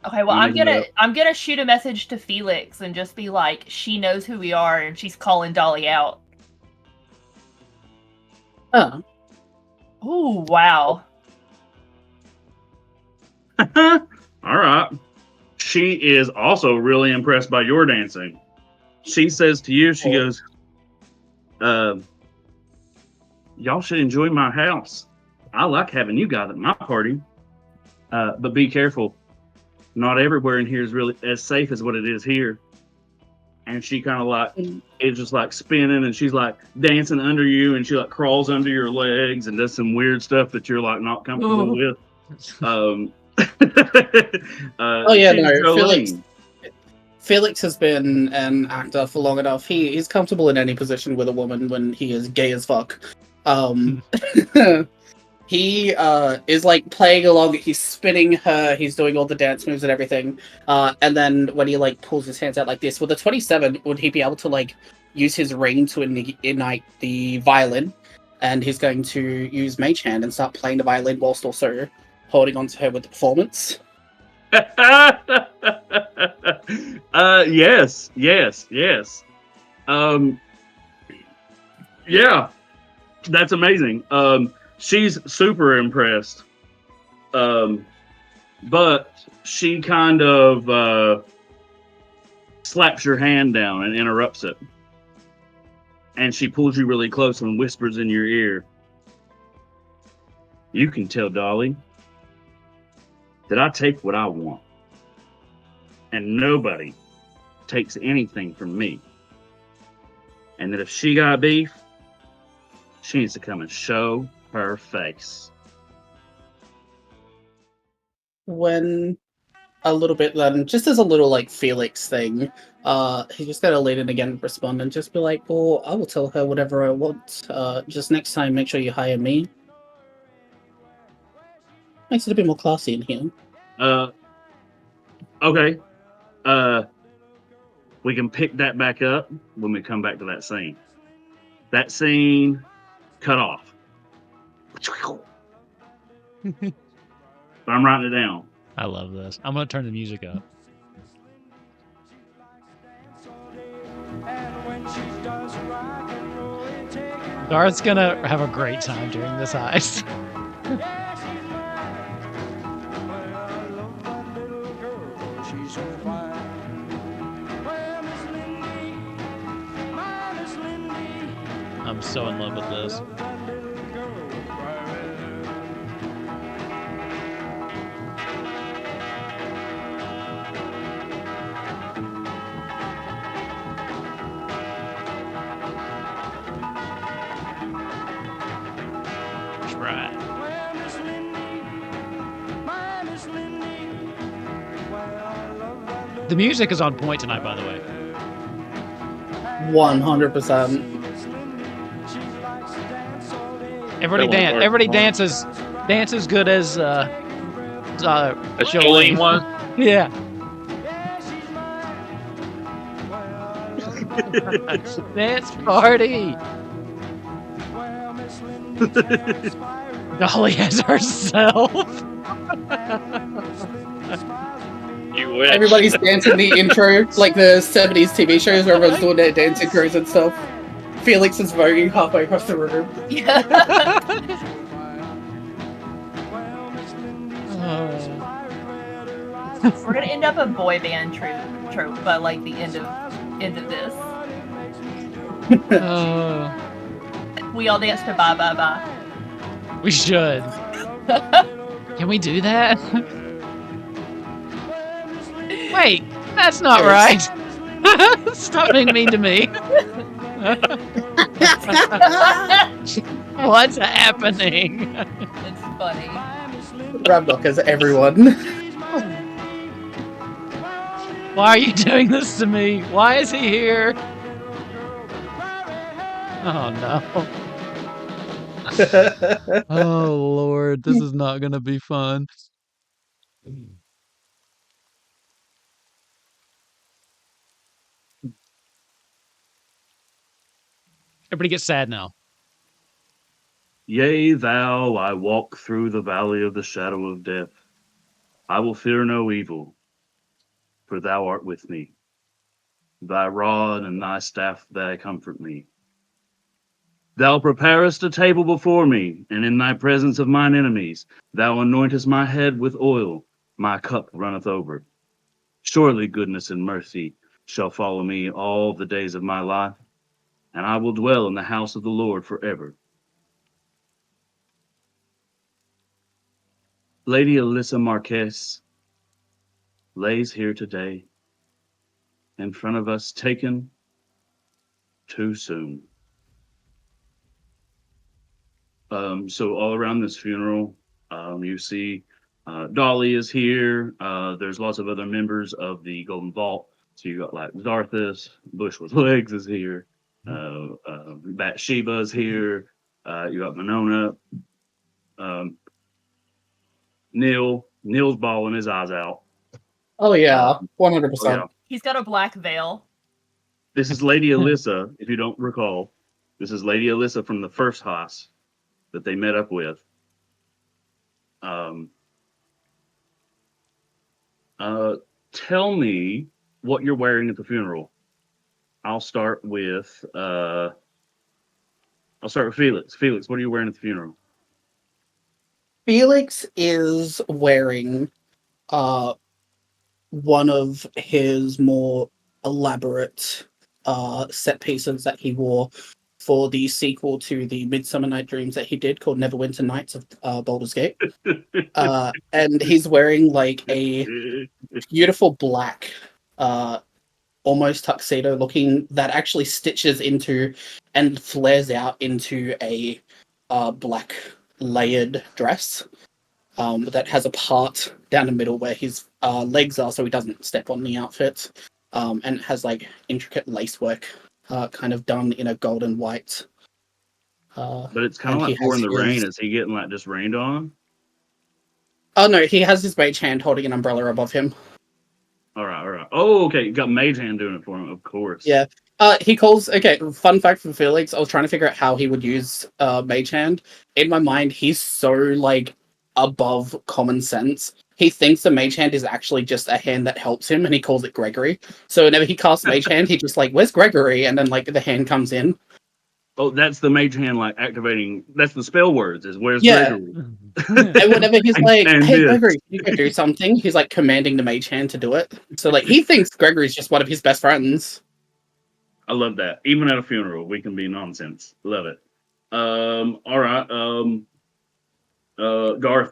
Okay, well I'm making it I'm gonna shoot a message to Felix and just be like, she knows who we are and she's calling Dolly out. Oh, Ooh, wow. All right. She is also really impressed by your dancing. She says to you, she goes, y'all should enjoy my house. I like having you guys at my party. But be careful. Not everywhere in here is really as safe as what it is here. And she kind of like is just like spinning and she's like dancing under you and she like crawls under your legs and does some weird stuff that you're like not comfortable with. oh yeah, she's no. Jolene. Felix has been an actor for long enough. He's comfortable in any position with a woman when he is gay as fuck. He is like playing along. He's spinning her. He's doing all the dance moves and everything. And then when he like pulls his hands out like this, with a 27, would he be able to like use his ring to ignite the violin? And he's going to use Mage Hand and start playing the violin whilst also holding on to her with the performance. Yes. Yeah, that's amazing. She's super impressed. But she kind of slaps your hand down and interrupts it. And she pulls you really close and whispers in your ear, "You can tell Dolly that I take what I want. And nobody takes anything from me. And that if she got beef, she needs to come and show her face." When a little bit then, just as a little like Felix thing, he's just gonna lean in again and respond and just be like, "Well, I will tell her whatever I want. Just next time, make sure you hire me." Makes it a bit more classy in here. Okay. We can pick that back up when we come back to that scene. That scene cut off. But I'm writing it down. I love this. I'm gonna turn the music up. Garth's gonna have a great time during this heist. I'm so in love with this. That's right. The music is on point tonight, by the way. 100%. Everybody That dance. one Everybody part. dance as good as A Jolene. Jolene one. Yeah. Dance party. Dolly as herself. You wish. Everybody's dancing the intro, like the 70s TV shows where everyone's doing their dance intros and stuff. Felix is voguing halfway across the room. We're gonna end up a boy band trope by like the end of this. We all dance to Bye Bye Bye. We should. Can we do that? Wait, that's not right. Stop being mean to me. What's happening? It's funny. Ramlock as everyone. Why are you doing this to me? Why is he here? Oh no. Oh Lord, this is not gonna be fun. Everybody gets sad now. Yea, thou, I walk through the valley of the shadow of death. I will fear no evil, for thou art with me. Thy rod and thy staff, they comfort me. Thou preparest a table before me, and in thy presence of mine enemies. Thou anointest my head with oil, my cup runneth over. Surely goodness and mercy shall follow me all the days of my life, and I will dwell in the house of the Lord forever. Lady Alyssa Marquez lays here today, in front of us, taken too soon. So all around this funeral, you see Dolly is here. There's lots of other members of the Golden Vault. So you got like Zarthus, Bush with Legs is here. Bathsheba is here. You got Monona. Neil's bawling his eyes out. Oh yeah, 100%. Oh, yeah. He's got a black veil. This is Lady Alyssa, if you don't recall. This is Lady Alyssa from the first Heist that they met up with. Tell me what you're wearing at the funeral. I'll start with Felix. Felix, what are you wearing at the funeral? Felix is wearing one of his more elaborate set pieces that he wore for the sequel to the Midsummer Night Dreams that he did called Neverwinter Nights of Baldur's Gate. And he's wearing like a beautiful black almost tuxedo looking that actually stitches into and flares out into a black layered dress that has a part down the middle where his legs are so he doesn't step on the outfit, and it has like intricate lacework kind of done in a golden white. But it's kind of like pouring the rain. Is he getting like just rained on? Oh no, he has his mage hand holding an umbrella above him. All right. Oh, okay. You got Mage Hand doing it for him, of course. Yeah. He calls. Okay, fun fact for Felix. I was trying to figure out how he would use Mage Hand. In my mind, he's so like above common sense. He thinks the Mage Hand is actually just a hand that helps him, and he calls it Gregory. So whenever he casts Mage Hand, he just like, "Where's Gregory?" And then like the hand comes in. Oh, that's the Mage Hand like activating. That's the spell words. Is where's Yeah. Gregory? And whenever he's like, And "Hey this. Gregory, you can do something," he's like commanding the Mage Hand to do it. So like he thinks Gregory's just one of his best friends. I love that. Even at a funeral, we can be nonsense. Love it. All right. Garth.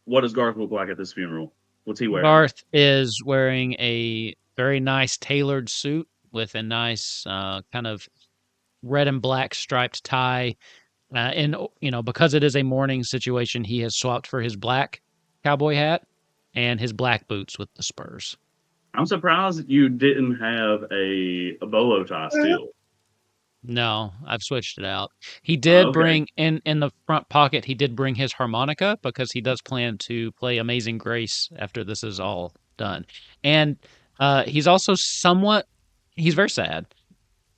What does Garth look like at this funeral? What's he wearing? Garth is wearing a very nice tailored suit with a nice kind of red and black striped tie. And because it is a mourning situation, he has swapped for his black cowboy hat and his black boots with the spurs. I'm surprised you didn't have a bolo tie still. No, I've switched it out. He did Okay. bring in the front pocket. He did bring his harmonica because he does plan to play Amazing Grace after this is all done. And he's also he's very sad,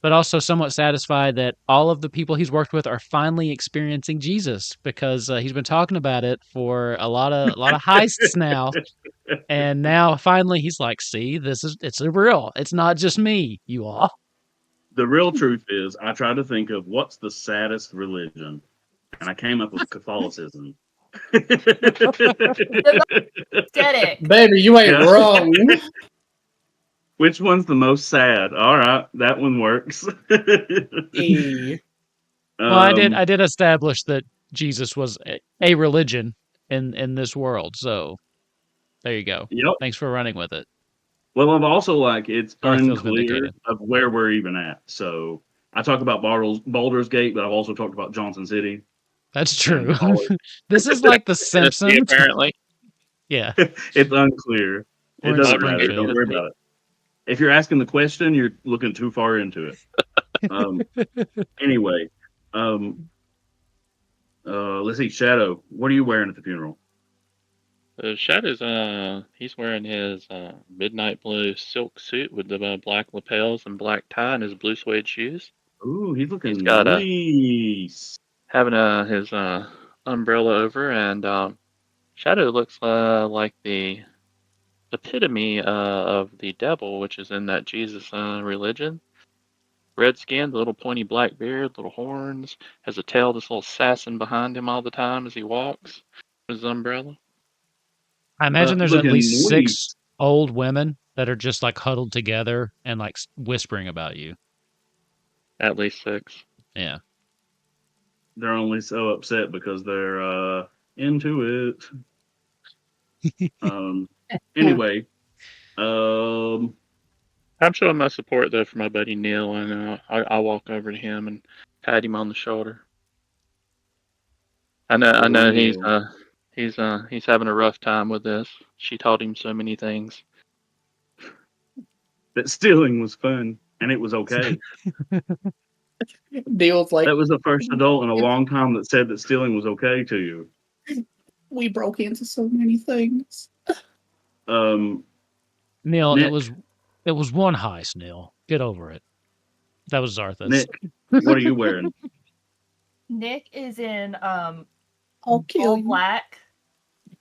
but also somewhat satisfied that all of the people he's worked with are finally experiencing Jesus because he's been talking about it for a lot of heists now. And now finally he's like, see, it's real. It's not just me, you all. The real truth is, I tried to think of what's the saddest religion, and I came up with Catholicism. Aesthetic. Baby, you ain't wrong. Which one's the most sad? All right, that one works. Well, I did establish that Jesus was a religion in this world, so there you go. Yep. Thanks for running with it. Well, I'm also like it's Darth feels unclear vindicated. of where we're even at. So I talk about Baldur's Gate, but I've also talked about Johnson City. That's true. Dolly. This is like The Tennessee, Simpsons. apparently. Yeah, It's unclear. we're It in doesn't Baldur's matter. Gate, Don't Springfield. worry Tennessee. about it. If you're asking the question, you're looking too far into it. Anyway, um, let's see. Shadow, what are you wearing at the funeral? Shadow's he's wearing his midnight blue silk suit with the black lapels and black tie and his blue suede shoes. Ooh, he's He's looking got nice. having his umbrella over, and Shadow looks like the epitome of the devil, which is in that Jesus religion. Red skin, the little pointy black beard, little horns, has a tail that's a little assassin behind him all the time as he walks with his umbrella. I imagine there's at Looking least nice. 6 old women that are just like huddled together and like whispering about you. At least 6. Yeah. They're only so upset because they're into it. Anyway, um, I'm showing my support though for my buddy Neil, and I walk over to him and pat him on the shoulder. I know Neil. he's having a rough time with this. She taught him so many things. That stealing was fun and it was okay. Neil's like, That was the first adult in a long time that said that stealing was okay to you. we broke into so many things. Um, Neil, Nick. it was one heist, Neil. Get over it. That was Zarthus. Nick, what are you wearing? Nick is in I'll kill all you. black.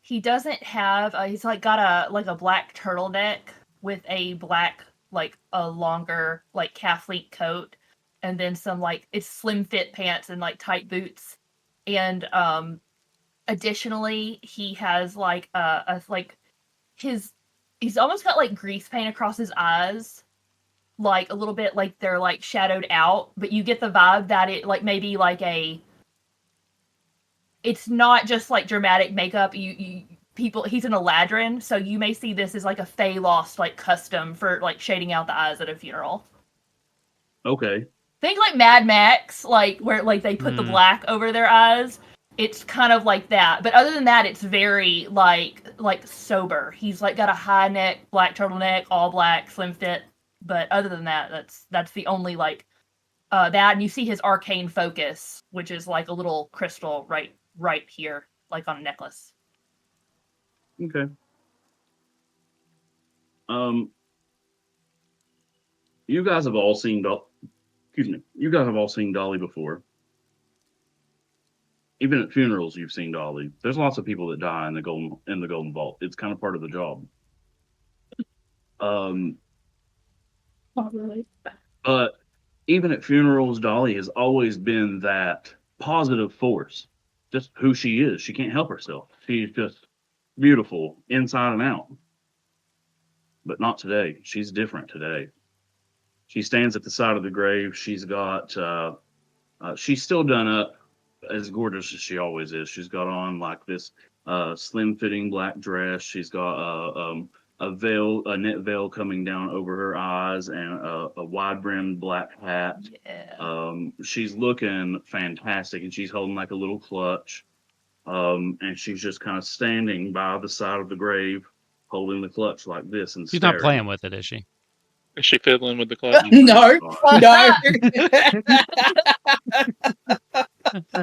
He doesn't have. He's like got a black turtleneck with a black a longer calf length coat, and then some it's slim fit pants and tight boots, and additionally he has he's almost got grease paint across his eyes, a little bit they're shadowed out, but you get the vibe that it maybe it's not just dramatic makeup. He's an Aladrin, so you may see this as a Fey Lost custom for shading out the eyes at a funeral. Okay. Think Mad Max, where they put the black over their eyes. It's kind of like that, but other than that, it's very sober. He's got a high neck, black turtleneck, all black, slim fit. But other than that, that's the only that. And you see his arcane focus, which is a little crystal right here, on a necklace. Okay. You guys have all seen You guys have all seen Dolly before. Even at funerals, you've seen Dolly. There's lots of people that die in the Golden Vault. It's kind of part of the job. Not really. But even at funerals, Dolly has always been that positive force. Just who she is. She can't help herself. She's just beautiful inside and out. But not today. She's different today. She stands at the side of the grave. She's got, she's still done up as gorgeous as she always is. She's got on this slim fitting black dress. She's got a veil, a net veil coming down over her eyes, and a wide brimmed black hat. Yeah. She's looking fantastic, and she's holding a little clutch. And she's just kind of standing by the side of the grave, holding the clutch like this and She's staring. not playing with it, is she? Is she fiddling with the clutch? No.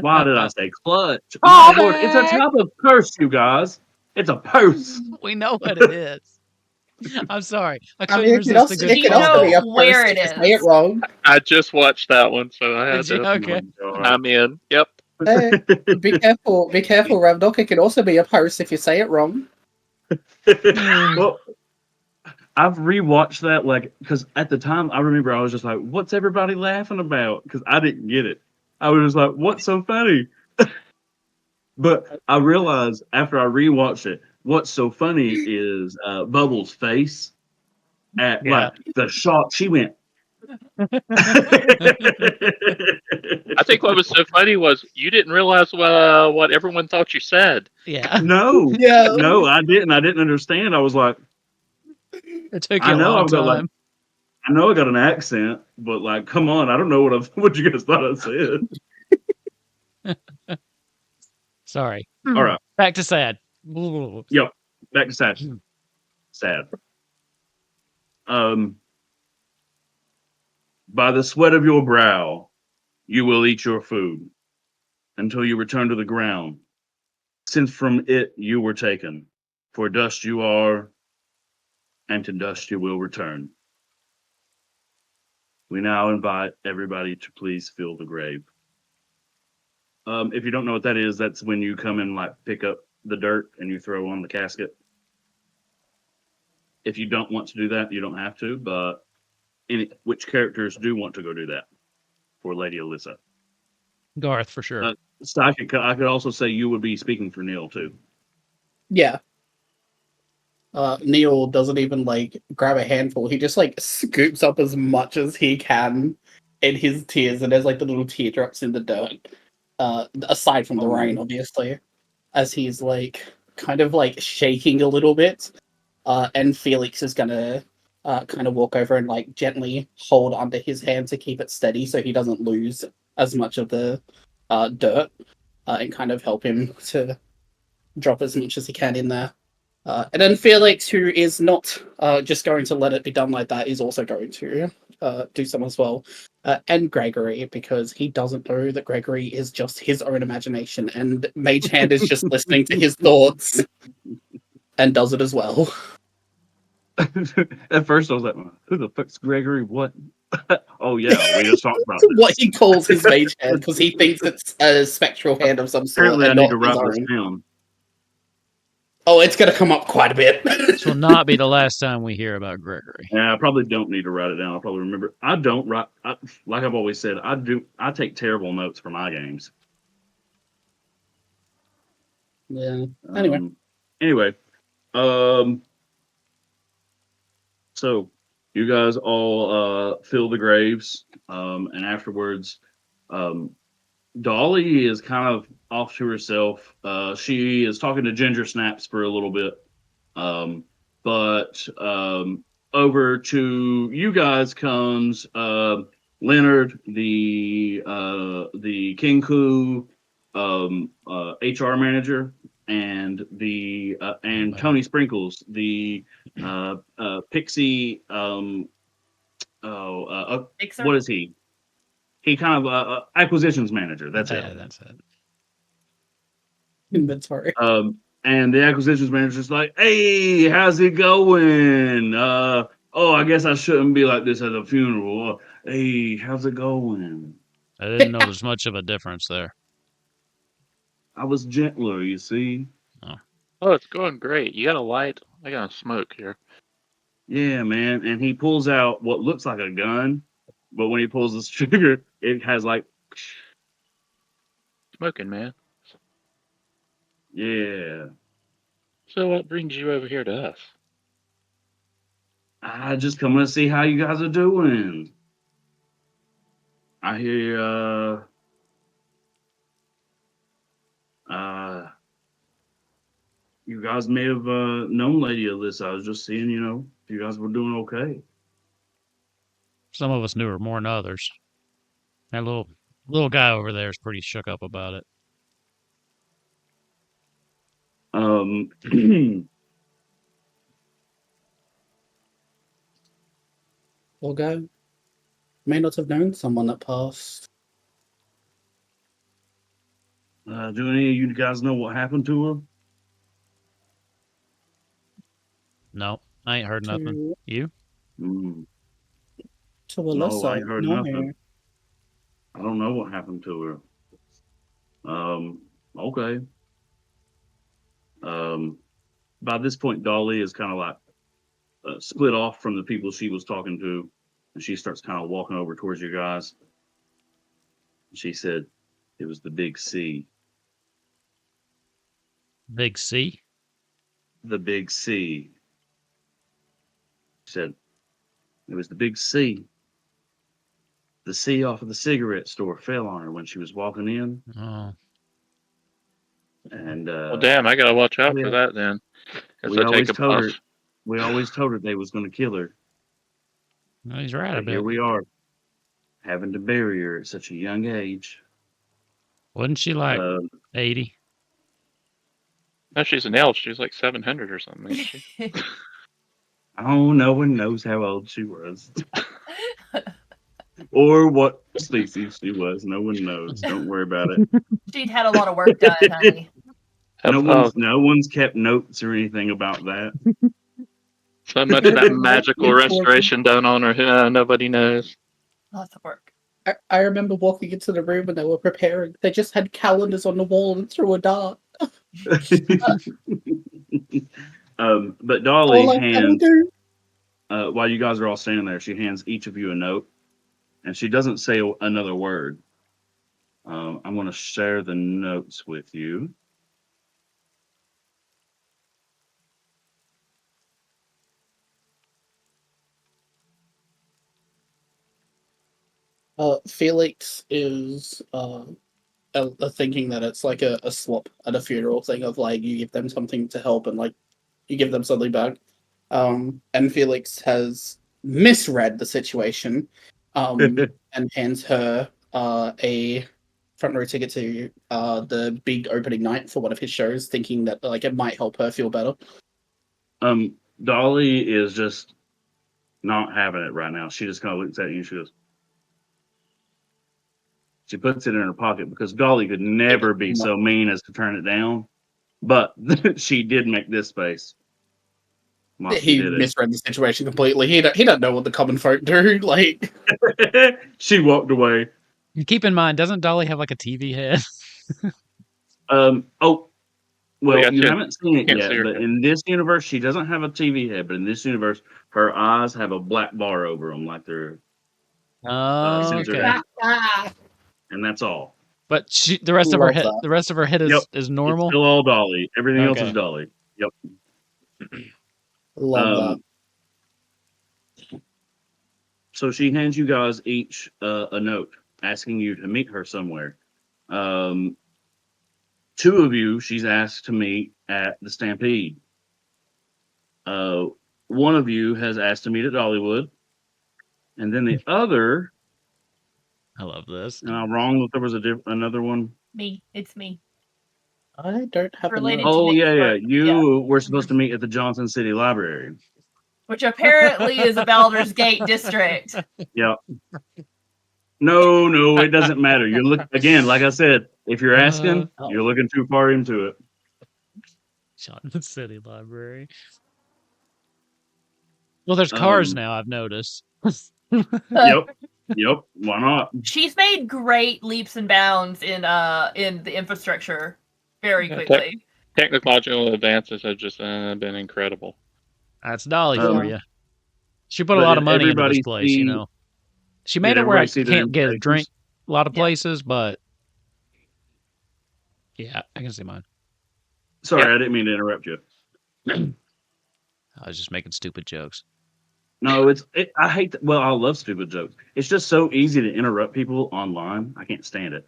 Why did I say clutch? Oh, My Lord, it's a type of purse, you guys. It's a purse. We know what it is. I'm sorry. I I couldn't mean, resist a good You it could also know be a where purse it if you say is. it wrong. I just watched that one, so I had Did you? to. Okay. I'm in. Yep. Be careful, Ravdok. It could also be a purse if you say it wrong. Well, I've rewatched that because at the time I remember I was just like, "What's everybody laughing about?" Because I didn't get it. I was just like, "What's so funny?" But I realized after I rewatched it, what's so funny is Bubbles' face at the shot she went. I think what was so funny was you didn't realize what everyone thought you said. Yeah. No, Yeah. no, I didn't. I didn't understand. I was like, It took I you a know long I've got like time. I know I got an accent, but like, come on, I don't know what you guys thought I said. Sorry. All right, Back to sad. yep. Back to sad. Sad. By the sweat of your brow, you will eat your food until you return to the ground, since from it you were taken. For dust you are, and to dust you will return. We now invite everybody to please fill the grave. If you don't know what that is, that's when you come and like pick up the dirt and you throw on the casket. If you don't want to do that, you don't have to. But which characters do want to go do that for Lady Alyssa? Garth, for sure. Psychic, I could also say you would be speaking for Neil too. Yeah. Neil doesn't even like grab a handful. He just like scoops up as much as he can in his tears, and there's like the little teardrops in the dirt. Aside from the rain, obviously, as he's like kind of like shaking a little bit. And Felix is gonna kind of walk over and like gently hold under his hand to keep it steady so he doesn't lose as much of the dirt, and kind of help him to drop as much as he can in there. And then Felix, who is not just going to let it be done like that, is also going to do some as well. And Gregory, because he doesn't know that Gregory is just his own imagination, and Mage Hand is just listening to his thoughts and does it as well. At first, I was like, "Who the fuck's Gregory? What?" Oh yeah, we just talked about this. What he calls his Mage Hand, because he thinks it's a spectral hand of some sort. Apparently, I and need not to write his this own. down. Oh, it's going to come up quite a bit. This will not be the last time we hear about Gregory. Yeah, I probably don't need to write it down. I'll probably remember. I don't write. Like I've always said, I take terrible notes for my games. Yeah. Anyway. Anyway. So you guys all fill the graves, and afterwards, Dolly is kind of off to herself. She is talking to Ginger Snaps for a little bit, but over to you guys comes Leonard, the Kinku HR manager, and the and Tony Sprinkles, the Pixie. Mixer? What is he? He kind of acquisitions manager. That's Yeah, it. that's it. Inventory. And the acquisitions manager's like, "Hey, how's it going? Oh, I guess I shouldn't be like this at a funeral. Hey, how's it going?" I didn't notice much of a difference there. I was gentler, you see. Oh, it's going great. You got a light? I got a smoke here. Yeah, man. And he pulls out what looks like a gun, but when he pulls the trigger, it has like, Smoking, man. yeah. So what brings you over here to us? I just come to see how you guys are doing. I hear you guys may have known Lady Alyssa. I was just seeing, if you guys were doing okay. Some of us knew her more than others. That little guy over there is pretty shook up about it. Or go. May not have known someone that passed. Do any of you guys know what happened to her? No, I ain't heard nothing. To, You? Mm, to no, Alyssa. I ain't heard No. nothing. I don't know what happened to her. Okay. By this point, Dolly is kind of like split off from the people she was talking to, and she starts kind of walking over towards you guys. She said, "It was the big C." Big C? The big C. She said, "It was the big C. The C off of the cigarette store fell on her when she was walking in." Oh, And Well, damn, I gotta watch out yeah. for that then. As We I take always a told her, puff. We always told her they was going to kill her. No, he's right. I But here bet. we are, having to bury her at such a young age. Wasn't she like 80? No, she's an elf. She's like 700 or something, isn't she? Oh, no one knows how old she was. Or what species she was. No one knows. Don't worry about it. She'd had a lot of work done, honey. No one's kept notes or anything about that. So much of that magical restoration done on her, nobody knows. Lots of work. I remember walking into the room when they were preparing. They just had calendars on the wall and threw a dart. But Dolly All I had to hands, do. while you guys are all standing there, she hands each of you a note, and she doesn't say another word. I'm going to share the notes with you. Felix is thinking that it's like a swap at a funeral thing of like you give them something to help and like you give them something back. And Felix has misread the situation and hands her a front row ticket to the big opening night for one of his shows, thinking that like it might help her feel better. Dolly is just not having it right now. She just kind of looks at you and she goes, she puts it in her pocket because Dolly could never be so mean as to turn it down. But she did make this face. He misread the situation completely. He doesn't know what the common folk do. Like, she walked away. Keep in mind, doesn't Dolly have like a TV head? Oh, well, Yeah, you haven't seen it can't yet, see her but head. in this universe, she doesn't have a TV head. But in this universe, her eyes have a black bar over them, like they're censored Okay. out. And that's all. But the rest of her head, Love that. the rest of her head Yep. is It's normal. still all Dolly. Everything else Okay. is Dolly. Yep. Love that. So she hands you guys each a note asking you to meet her somewhere. Two of you, she's asked to meet at the Stampede. One of you has asked to meet at Dollywood. And then the other, I love this. am I wrong that there was another one? Me. It's me. I don't have Related a to Oh, Nick's yeah. work. You were supposed to meet at the Johnson City Library. Which apparently is a Baldur's Gate district. Yep. No, it doesn't matter. You're again, like I said, if you're asking, you're looking too far into it. Johnson City Library. Well, there's cars now, I've noticed. Yep. Why not? She's made great leaps and bounds in the infrastructure very quickly. Technological advances have just been incredible. That's Dolly for you. She put a but lot of money into this everybody place, see- you know. She made Did it where I everybody see their can't get a drink invitations? a lot of places, but yeah, I can see mine. Sorry, I didn't mean to interrupt you. I was just making stupid jokes. No, I hate that. Well, I love stupid jokes. It's just so easy to interrupt people online. I can't stand it.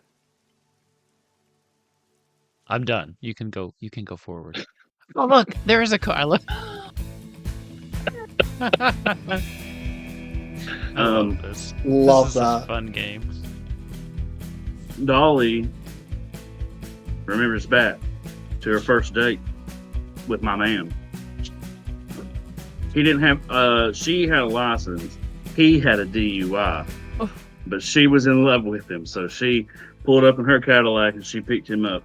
I'm done. You can go forward. Oh, look, there is a car. I love I love this. Love This is that. a fun game. Dolly remembers back to her first date with my man. He didn't have, she had a license. He had a DUI. But she was in love with him. So she pulled up in her Cadillac and she picked him up.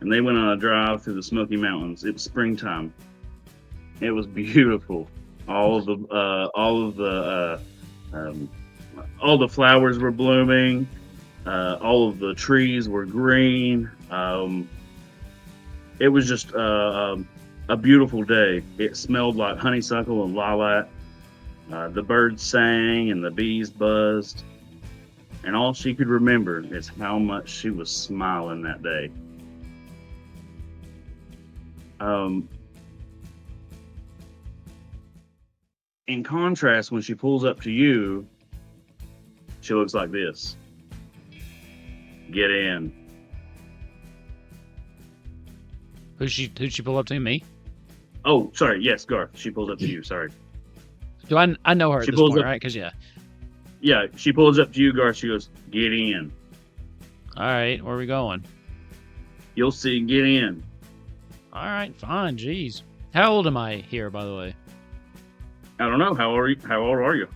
And they went on a drive through the Smoky Mountains. It was springtime. It was beautiful. All the flowers were blooming. All of the trees were green. It was just a beautiful day. It smelled like honeysuckle and lilac. The birds sang and the bees buzzed. And all she could remember is how much she was smiling that day. In contrast, when she pulls up to you, she looks like this. Get in. Who'd she pull up to? Me? Oh, sorry. Yes, Garth. She pulls up to you. Sorry. Do I know her at She this pulls point, up- right? Because yeah. Yeah, she pulls up to you, Garth. She goes, "Get in." All right, where are we going? You'll see. Get in. All right, fine. Jeez, how old am I here, by the way? I don't know. How old are you?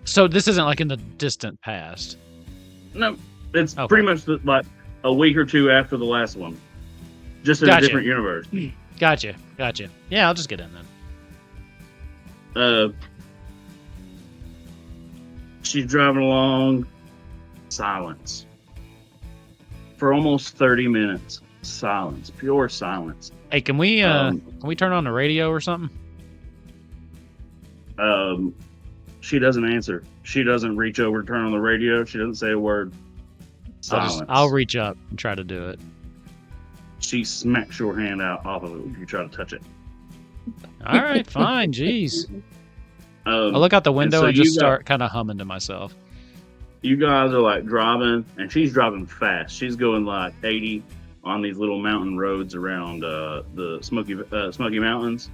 So this isn't like in the distant past. No, it's Okay. pretty much like a week or two after the last one, just in Gotcha. a different universe. Gotcha. Yeah, I'll just get in then. She's driving along. Silence. For almost 30 minutes. Silence. Pure silence. Hey, can we turn on the radio or something? She doesn't answer. She doesn't reach over to turn on the radio. She doesn't say a word. Silence. I'll reach up and try to do it. She smacks your hand out off of it if you try to touch it. All right, fine. Jeez. I Um, look out the window so and just you got- start kind of humming to myself. You guys are like driving, and she's driving fast. She's going like 80 on these little mountain roads around the Smoky Mountains.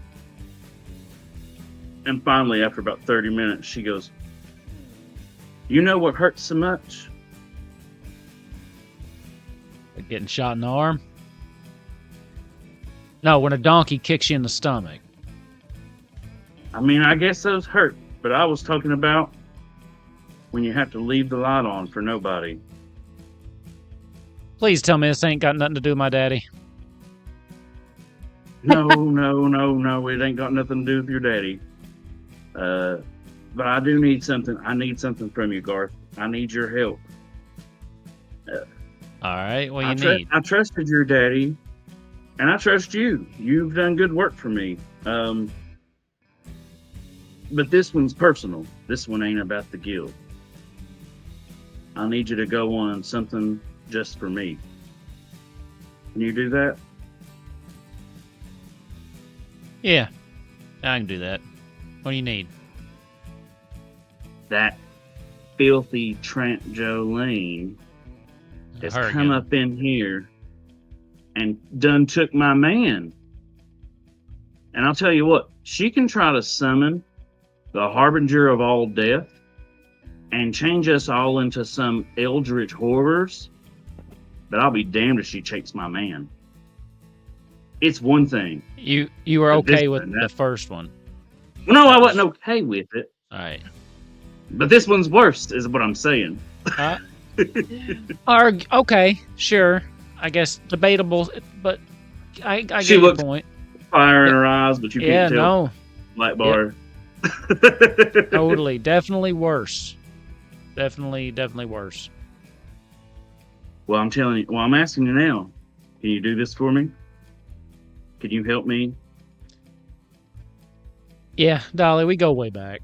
And finally, after about 30 minutes, she goes, "You know what hurts so much?" Getting shot in the arm? No, when a donkey kicks you in the stomach. I mean, I guess those hurt, but I was talking about when you have to leave the light on for nobody. Please tell me this ain't got nothing to do with my daddy. No, it ain't got nothing to do with your daddy. But I do need something. I need something from you, Garth. I need your help. All right, what do you need? I trusted your daddy, and I trust you. You've done good work for me. But this one's personal. This one ain't about the guild. I need you to go on something just for me. Can you do that? Yeah, I can do that. What do you need? That filthy tramp Jolene has Her come again. up in here and done took my man. And I'll tell you what, she can try to summon the harbinger of all death and change us all into some eldritch horrors, but I'll be damned if she takes my man. It's one thing. You were But this okay with one, the first one. No, I wasn't okay with it, All right. but this one's worse, is what I'm saying. Okay, sure. I guess debatable, but I get She your looks- point. Fire in her eyes, but you Yeah, can't tell. no, Light bar. totally, definitely worse. Definitely worse. Well, I'm telling you. Well, I'm asking you now. Can you do this for me? Can you help me? Yeah, Dolly, we go way back.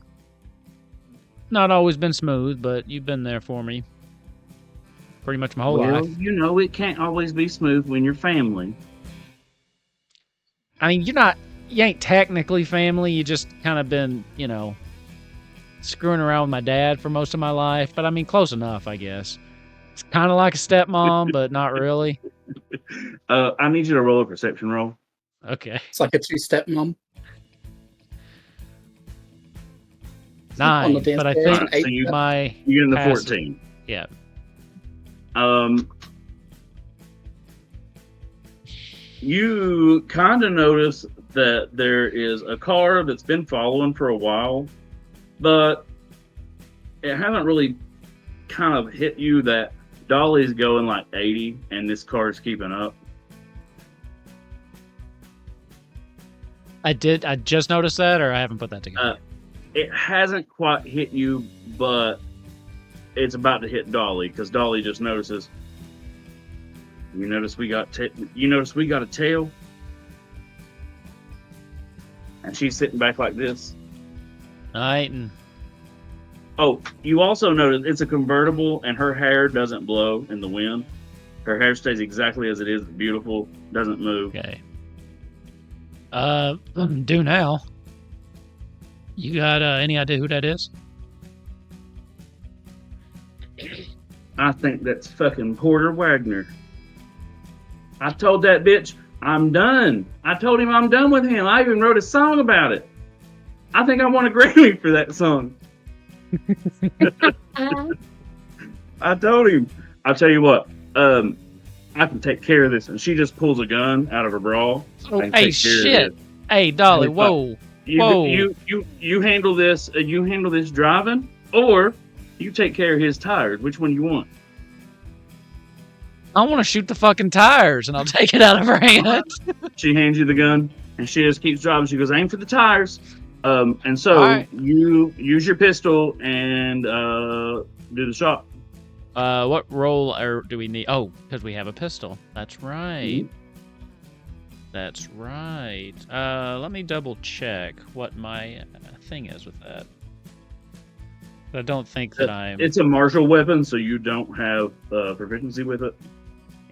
Not always been smooth, but you've been there for me pretty much my whole Well, life. you know it can't always be smooth when you're family. I mean, you ain't technically family. You just kind of been, screwing around with my dad for most of my life. But I mean, close enough, I guess. It's kind of like a stepmom, but not really. I need you to roll a perception roll. Okay. It's like a two-step mom. 9, On the dance but I floor, think Alright, so you my get in the passive. 14. Yeah. You kind of notice that there is a car that's been following for a while, but it hasn't really kind of hit you that Dolly's going like 80 and this car's keeping up. I just noticed that, or I haven't put that together. It hasn't quite hit you, but it's about to hit Dolly because Dolly just notices. You notice we got a tail, and she's sitting back like this. All right, and Oh, you also notice it's a convertible, and her hair doesn't blow in the wind. Her hair stays exactly as it is. It's beautiful, doesn't move. okay. Do now. You got any idea who that is? I think that's fucking Porter Wagner. I told that bitch I'm done. I told him I'm done with him. I even wrote a song about it. I think I won a Grammy for that song. I told him. I'll tell you what. I can take care of this. And she just pulls a gun out of her bra. Oh, and hey, take care of shit. this. Hey, Dolly, Hey, whoa. You Whoa. you handle this. You handle this driving, or you take care of his tires. Which one you want? I want to shoot the fucking tires, and I'll take it out of her hands. She hands you the gun, and she just keeps driving. She goes, aim for the tires. And so Alright. you use your pistol and do the shot. What roll do we need? Oh, because we have a pistol. That's right. Mhm. That's right. Let me double check what my thing is with that. But I don't think that I'm. It's a martial weapon, so you don't have proficiency with it.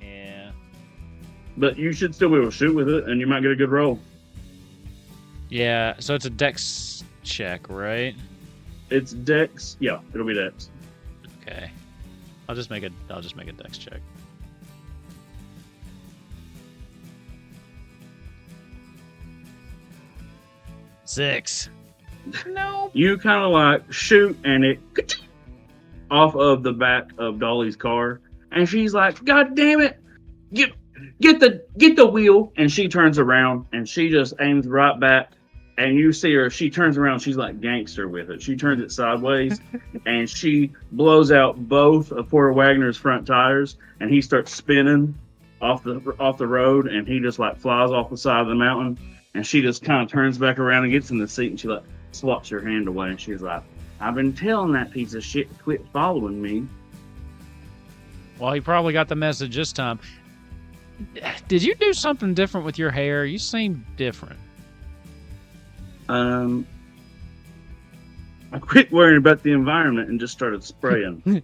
Yeah. But you should still be able to shoot with it, and you might get a good roll. Yeah. So it's a dex check, right? It's dex. Yeah, it'll be dex. Okay. I'll just make a dex check. Six. No. You kind of like shoot, and it off of the back of Dolly's car, and she's like, "God damn it! Get the wheel!" And she turns around, and she just aims right back. And you see her, she turns around, she's like gangster with it. She turns it sideways, and she blows out both of poor Wagner's front tires, and he starts spinning off the road, and he just like flies off the side of the mountain. And she just kind of turns back around and gets in the seat, and she like swats her hand away, and she's like, "I've been telling that piece of shit to quit following me." Well, he probably got the message this time. Did you do something different with your hair? You seem different. I quit worrying about the environment and just started spraying.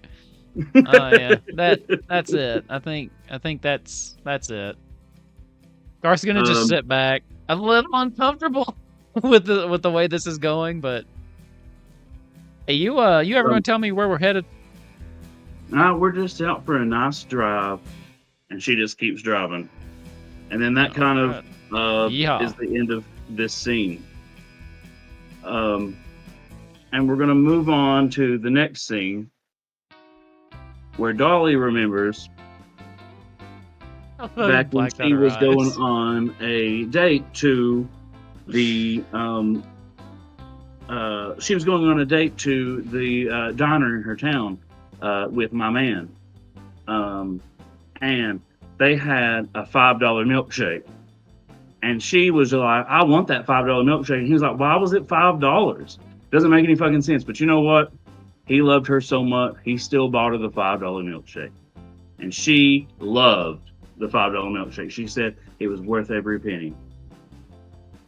Oh yeah, that's it. I think that's it. Garth's gonna just sit back, a little uncomfortable with the way this is going, but hey, you ever gonna tell me where we're headed? We're just out for a nice drive, and she just keeps driving, and then that kind of Yeah. is the end of this scene. And we're gonna move on to the next scene, where Dolly remembers back when she was going on a date to the she was going on a date to the diner in her town with my man, and they had a $5 milkshake, and she was like, "I want that $5 milkshake," and he was like, "Why was it $5? Doesn't make any fucking sense." But you know what? He loved her so much, he still bought her the $5 milkshake, and she loved the $5 milkshake. She said it was worth every penny.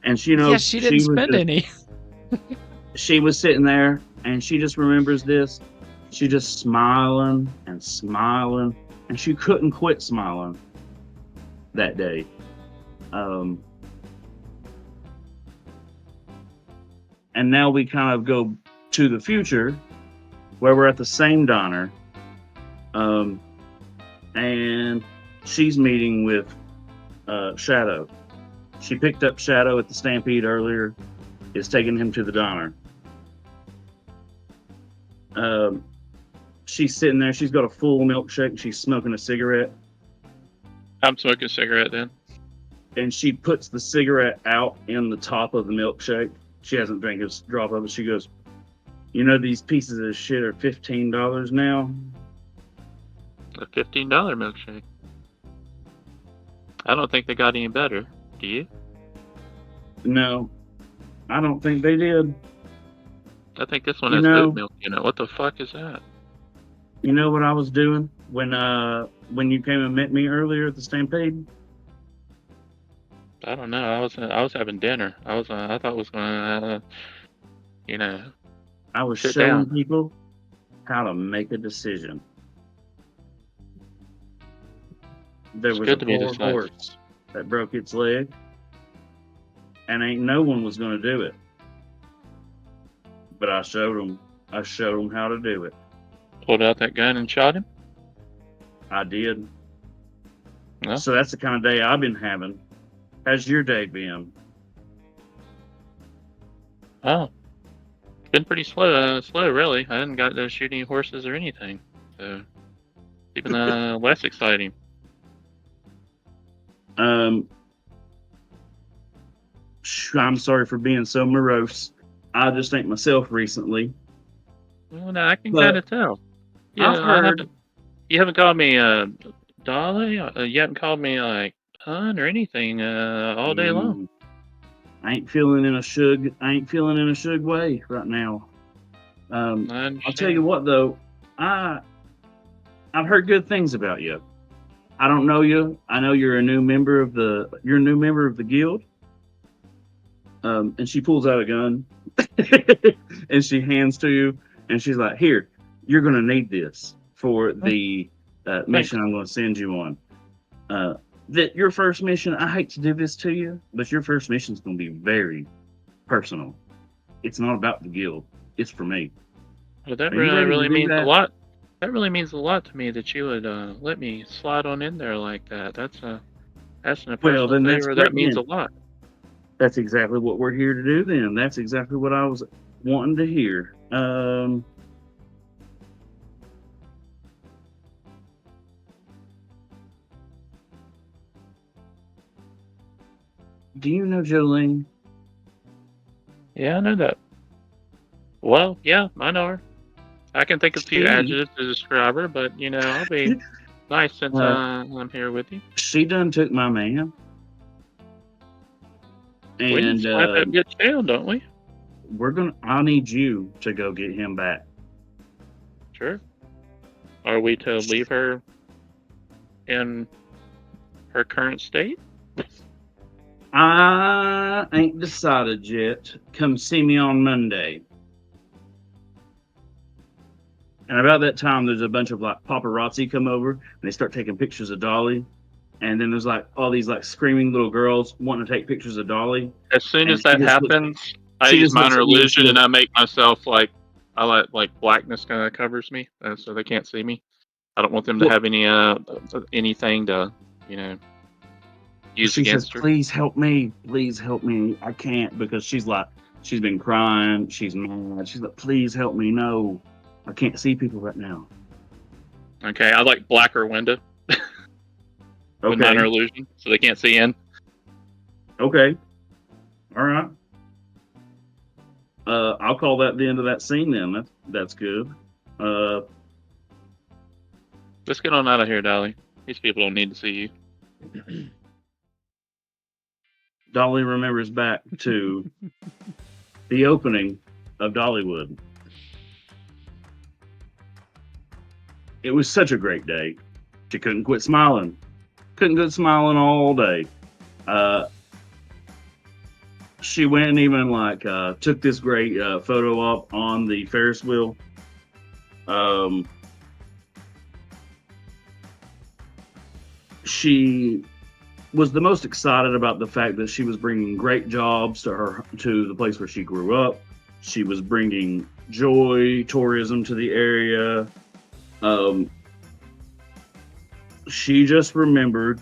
And she, she didn't spend any. She was sitting there, and she just remembers this. She just smiling and smiling, and she couldn't quit smiling that day. And now we kind of go to the future, where we're at the same diner, and she's meeting with Shadow. She picked up Shadow at the Stampede earlier, is taking him to the diner. She's sitting there, she's got a full milkshake, she's smoking a cigarette, I'm smoking a cigarette then. and she puts the cigarette out in the top of the milkshake. She hasn't drank a drop of it. She goes, "You know, these pieces of shit are $15 now." A $15 milkshake. I don't think they got any better. Do you? No, I don't think they did. I think this one You has know- oat milk in it. What the fuck is that? You know what I was doing when you came and met me earlier at the Stampede? I don't know. I was having dinner. I thought it was gonna, I was Sit showing down. people how to make a decision. There It's was good a to be poor decisive. horse that broke its leg, and ain't no one was going to do it. But I showed them how to do it. Pulled out that gun and shot him. I did. Well. So that's the kind of day I've been having. How's your day been? Oh, it's been pretty slow really. I didn't got to shoot any horses or anything, so even less exciting. I'm sorry for being so morose. I just ain't myself recently. Well, no, I can But kind of tell. Yeah, I've heard. you haven't called me Dolly. You haven't called me like hun or anything all day long. I ain't feeling in a shug. I ain't feeling in a shug way right now. I understand. I'll tell you what though. I've heard good things about you. I don't know you. I know you're a new member of the guild. And she pulls out a gun and she hands to you, and she's like, "Here, you're gonna need this for the mission I'm gonna send you on. That your first mission. I hate to do this to you, but your first mission is gonna be very personal. It's not about the guild. It's for me. Well, that Are you ready to really do means a that?" lot. That really means a lot to me that you would let me slide on in there like that. That's an Well, personal then that's favor. great. That means Then a lot. that's exactly what we're here to do. Then that's exactly what I was wanting to hear. Do you know Jolene? Yeah, I know that. Well, yeah, I know her. I can think of a few She adjectives to describe her, but I'll be nice since I'm here with you. she done took my man, We need and to slap that bitch down, don't we? I need you to go get him back. Sure. Are we to leave her in her current state? I ain't decided yet. Come see me on Monday. And about that time, there's a bunch of like paparazzi come over, and they start taking pictures of Dolly. And then there's like all these like screaming little girls wanting to take pictures of Dolly. As soon And as that happens, I she use just looks minor at me and illusion she and goes, I make myself I let blackness kind of covers me, so they can't see me. I don't want them to well, have anything to use she says, against her. please help me. Please help me. I can't, because she's been crying. She's mad. She's like, please help me. No, I can't see people right now. Okay, I like blacker window with Okay. minor illusion, so they can't see in. Okay. All right. I'll call that the end of that scene then. That's good. Let's get on out of here, Dolly. These people don't need to see you. Dolly remembers back to the opening of Dollywood. It was such a great day. She couldn't quit smiling. Couldn't quit smiling all day. She went and even took this great photo op on the Ferris wheel. She was the most excited about the fact that she was bringing great jobs to the place where she grew up. She was bringing joy, tourism to the area. She just remembered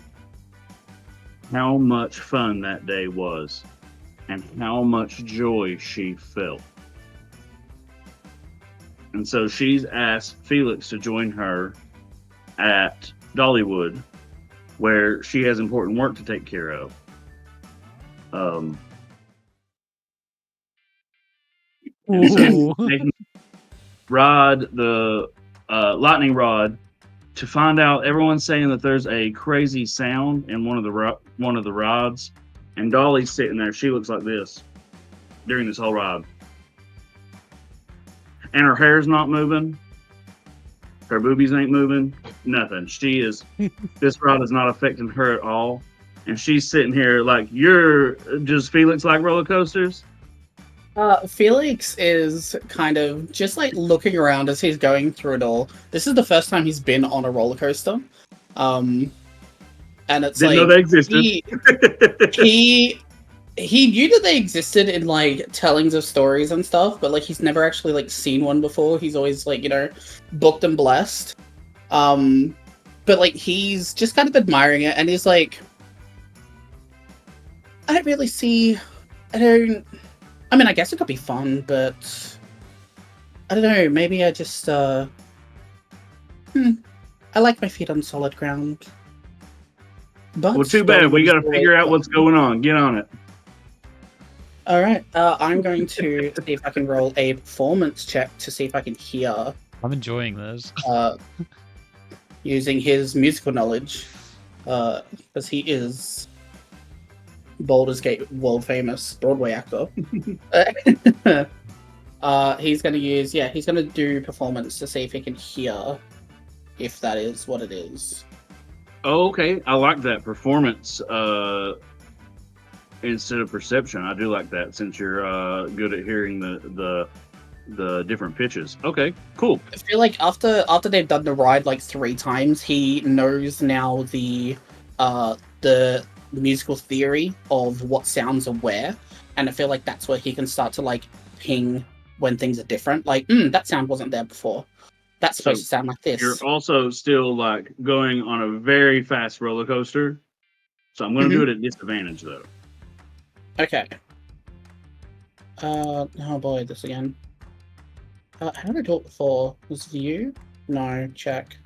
how much fun that day was and how much joy she felt. And so she's asked Felix to join her at Dollywood, where she has important work to take care of. And so they can ride the lightning rod to find out. Everyone's saying that there's a crazy sound in one of the rods, and Dolly's sitting there. She looks like this during this whole ride, and her hair's not moving. Her boobies ain't moving. Nothing. She is. This rod is not affecting her at all, and she's sitting here like, "You're just Felix like roller coasters." Felix is kind of just like looking around as he's going through it all. This is the first time he's been on a roller coaster. And it's Didn't know they existed. He knew that they existed in like tellings of stories and stuff, but like he's never actually like seen one before. He's always like, booked and blessed. But like he's just kind of admiring it, and he's like, I don't really see. I don't. I mean, I guess it could be fun, but I don't know. Maybe I just. I like my feet on solid ground. But Well, too bad. We got to figure out what's going on. Get on it. All right. I'm going to see if I can roll a performance check to see if I can hear. I'm enjoying this. Using his musical knowledge, because he is Baldur's Gate world famous Broadway actor. He's going to use, he's going to do performance to see if he can hear, if that is what it is. Oh, okay. I like that performance instead of perception. I do like that since you're good at hearing the different pitches. Okay, cool. I feel like after they've done the ride like 3 times, he knows now the musical theory of what sounds are where, and I feel like that's where he can start to like ping when things are different. Like, that sound wasn't there before. That's supposed to sound like this. You're also still like going on a very fast roller coaster, so I'm going to do it at disadvantage though. Okay. Oh boy, this again. How did I do it before? Was view? No, check.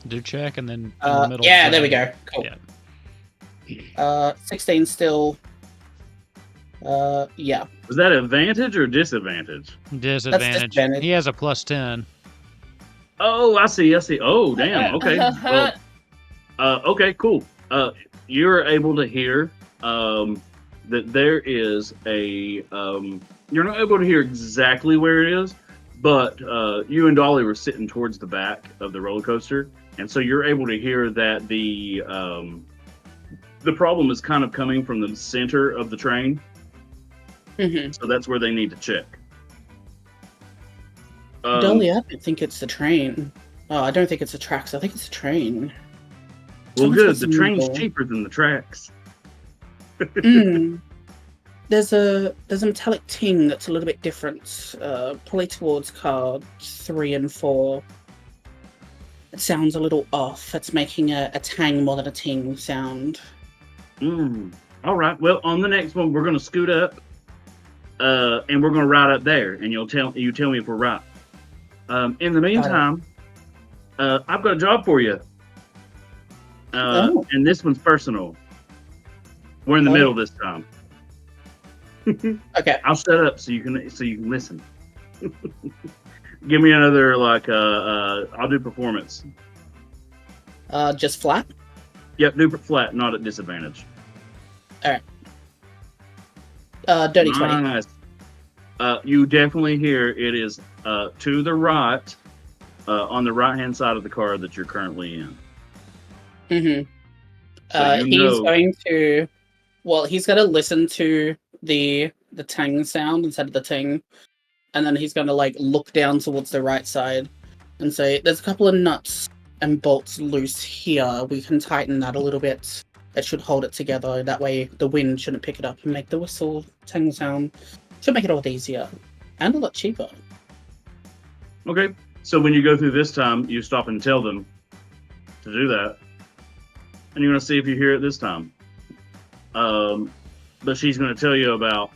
Do check and then in the middle. Yeah, there we go. Cool. Yeah. 16 still. Yeah. Was that advantage or disadvantage? Disadvantage. He has a +10. Oh, I see. Oh, damn. Okay. Well, okay, cool. You're able to hear that there is a. You're not able to hear exactly where it is, but you and Dolly were sitting towards the back of the roller coaster, and so you're able to hear that the problem is kind of coming from the center of the train. So that's where they need to check. Dolly, I don't think it's the train. Oh, I don't think it's the tracks. I think it's the train. Well, good. The train's cheaper than the tracks. There's a metallic ting that's a little bit different. Probably towards card 3 and 4. It sounds a little off. It's making a tang more than a ting sound. All right. Well, on the next one, we're going to scoot up, and we're going to ride up there, and you tell me if we're right. In the meantime, I've got a job for you, and this one's personal. We're in the middle this time. Okay. I'll shut up so you can listen. Give me another I'll do performance. Just flat? Yep, do flat, not at disadvantage. Alright. Dirty 20. Nice. You definitely hear it is to the right, on the right hand side of the car that you're currently in. So he's going to he's gonna listen to the tang sound instead of the ting, and then he's gonna like look down towards the right side and say, there's a couple of nuts and bolts loose here. We can tighten that a little bit. It should hold it together. That way the wind shouldn't pick it up and make the whistle tang sound. Should make it a lot easier and a lot cheaper. Okay, so when you go through this time, you stop and tell them to do that, and you're gonna see if you hear it this time. But she's going to tell you about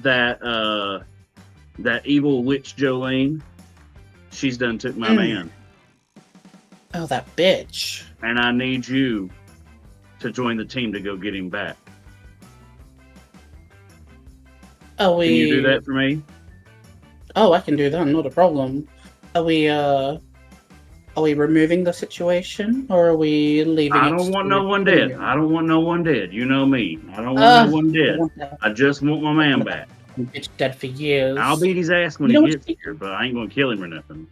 that evil witch Jolene. She's done took my man. Oh, that bitch. And I need you to join the team to go get him back. Can you do that for me? Oh, I can do that, not a problem. Are we removing the situation, or are we leaving? I don't want no one dead. I don't want no one dead. You know me. I don't want no one dead. I just want my man back. Bitch dead for years. I'll beat his ass when he gets here, but I ain't gonna kill him or nothing.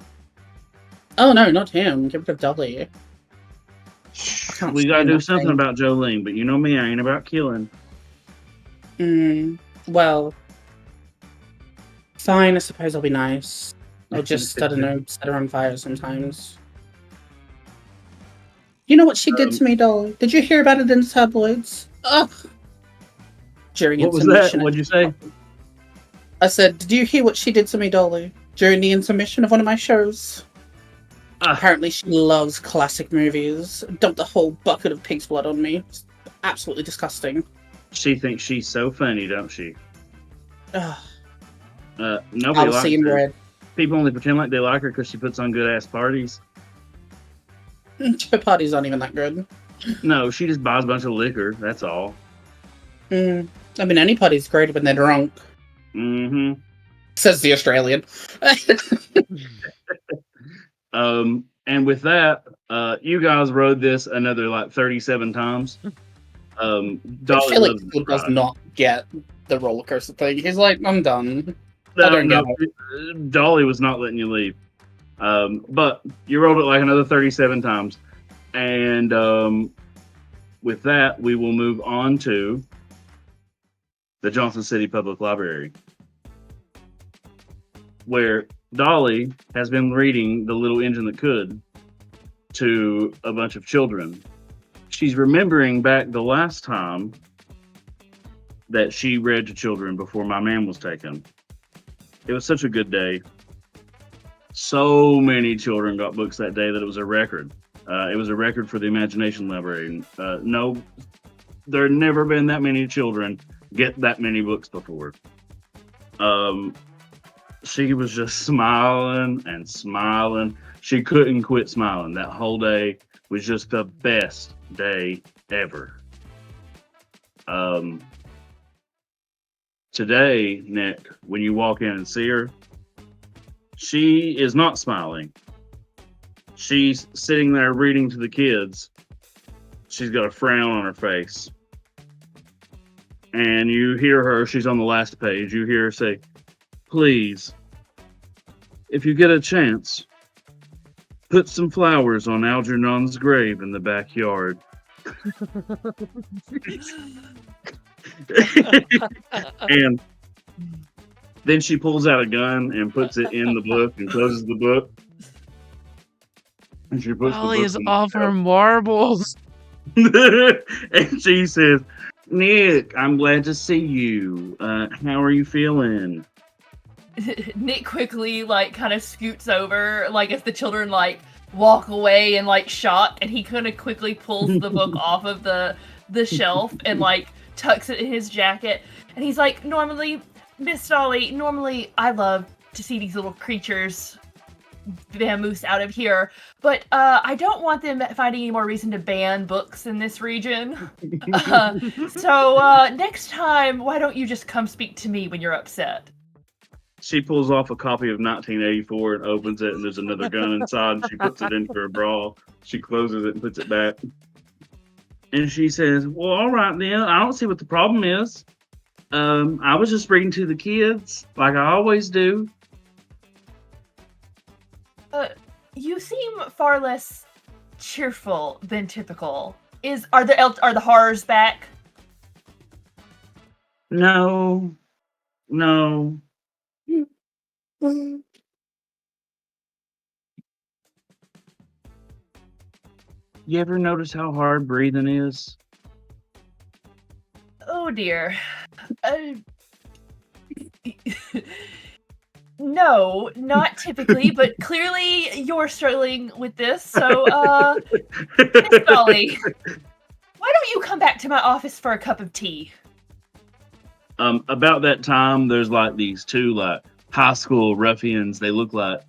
Oh no, not him. Get rid of Dolly. We gotta do something about Jolene, but you know me, I ain't about killing. Well, fine. I suppose I'll be nice. I'll just, I don't know, set her on fire sometimes. You know what she did to me, Dolly? Did you hear about it in the tabloids? Ugh. What was that? What'd you say? I said, did you hear what she did to me, Dolly? During the intermission of one of my shows? Apparently she loves classic movies. Dumped a whole bucket of pig's blood on me. It's absolutely disgusting. She thinks she's so funny, don't she? Ugh. Nobody I'll likes see in her. red. People only pretend like they like her because she puts on good ass parties. Her parties aren't even that good. No, she just buys a bunch of liquor. That's all. I mean, any party's great when they're drunk. Mm-hmm. Says the Australian. And with that, you guys rode this another like 37 times. Dolly Felix loves still this does ride. not get the roller coaster thing. He's like, I'm done. I No, don't no, get Dolly was not letting you leave. But you rolled it like another 37 times. And with that, we will move on to the Johnson City Public Library, where Dolly has been reading The Little Engine That Could to a bunch of children. She's remembering back the last time that she read to children before my man was taken. It was such a good day. So many children got books that day that it was a record. It was a record for the Imagination Library. No, there had never been that many children get that many books before. She was just smiling and smiling. She couldn't quit smiling. That whole day was just the best day ever. Today, Nick, when you walk in and see her, she is not smiling. She's sitting there reading to the kids. She's got a frown on her face. And you hear her, she's on the last page. You hear her say, "Please, if you get a chance, put some flowers on Algernon's grave in the backyard." And then she pulls out a gun and puts it in the book and closes the book. And she puts Dolly the book is on off the her marbles. and she says, "Nick, I'm glad to see you. How are you feeling?" Nick quickly like kind of scoots over, like as the children like walk away and like shock, and he kind of quickly pulls the book off of the shelf and like tucks it in his jacket, and he's like, "Normally, Miss Dolly, normally I love to see these little creatures vamoose out of here, but I don't want them finding any more reason to ban books in this region. So next time, why don't you just come speak to me when you're upset?" She pulls off a copy of 1984 and opens it, and there's another gun inside, and she puts it into her bra. She closes it and puts it back. And she says, "Well, all right then. I don't see what the problem is. I was just reading to the kids, like I always do." You seem far less cheerful than typical. Are the horrors back? No. You ever notice how hard breathing is? Oh dear. No, not typically, but clearly you're struggling with this. So, Miss Dolly, why don't you come back to my office for a cup of tea? About that time, there's like these two like high school ruffians. They look like.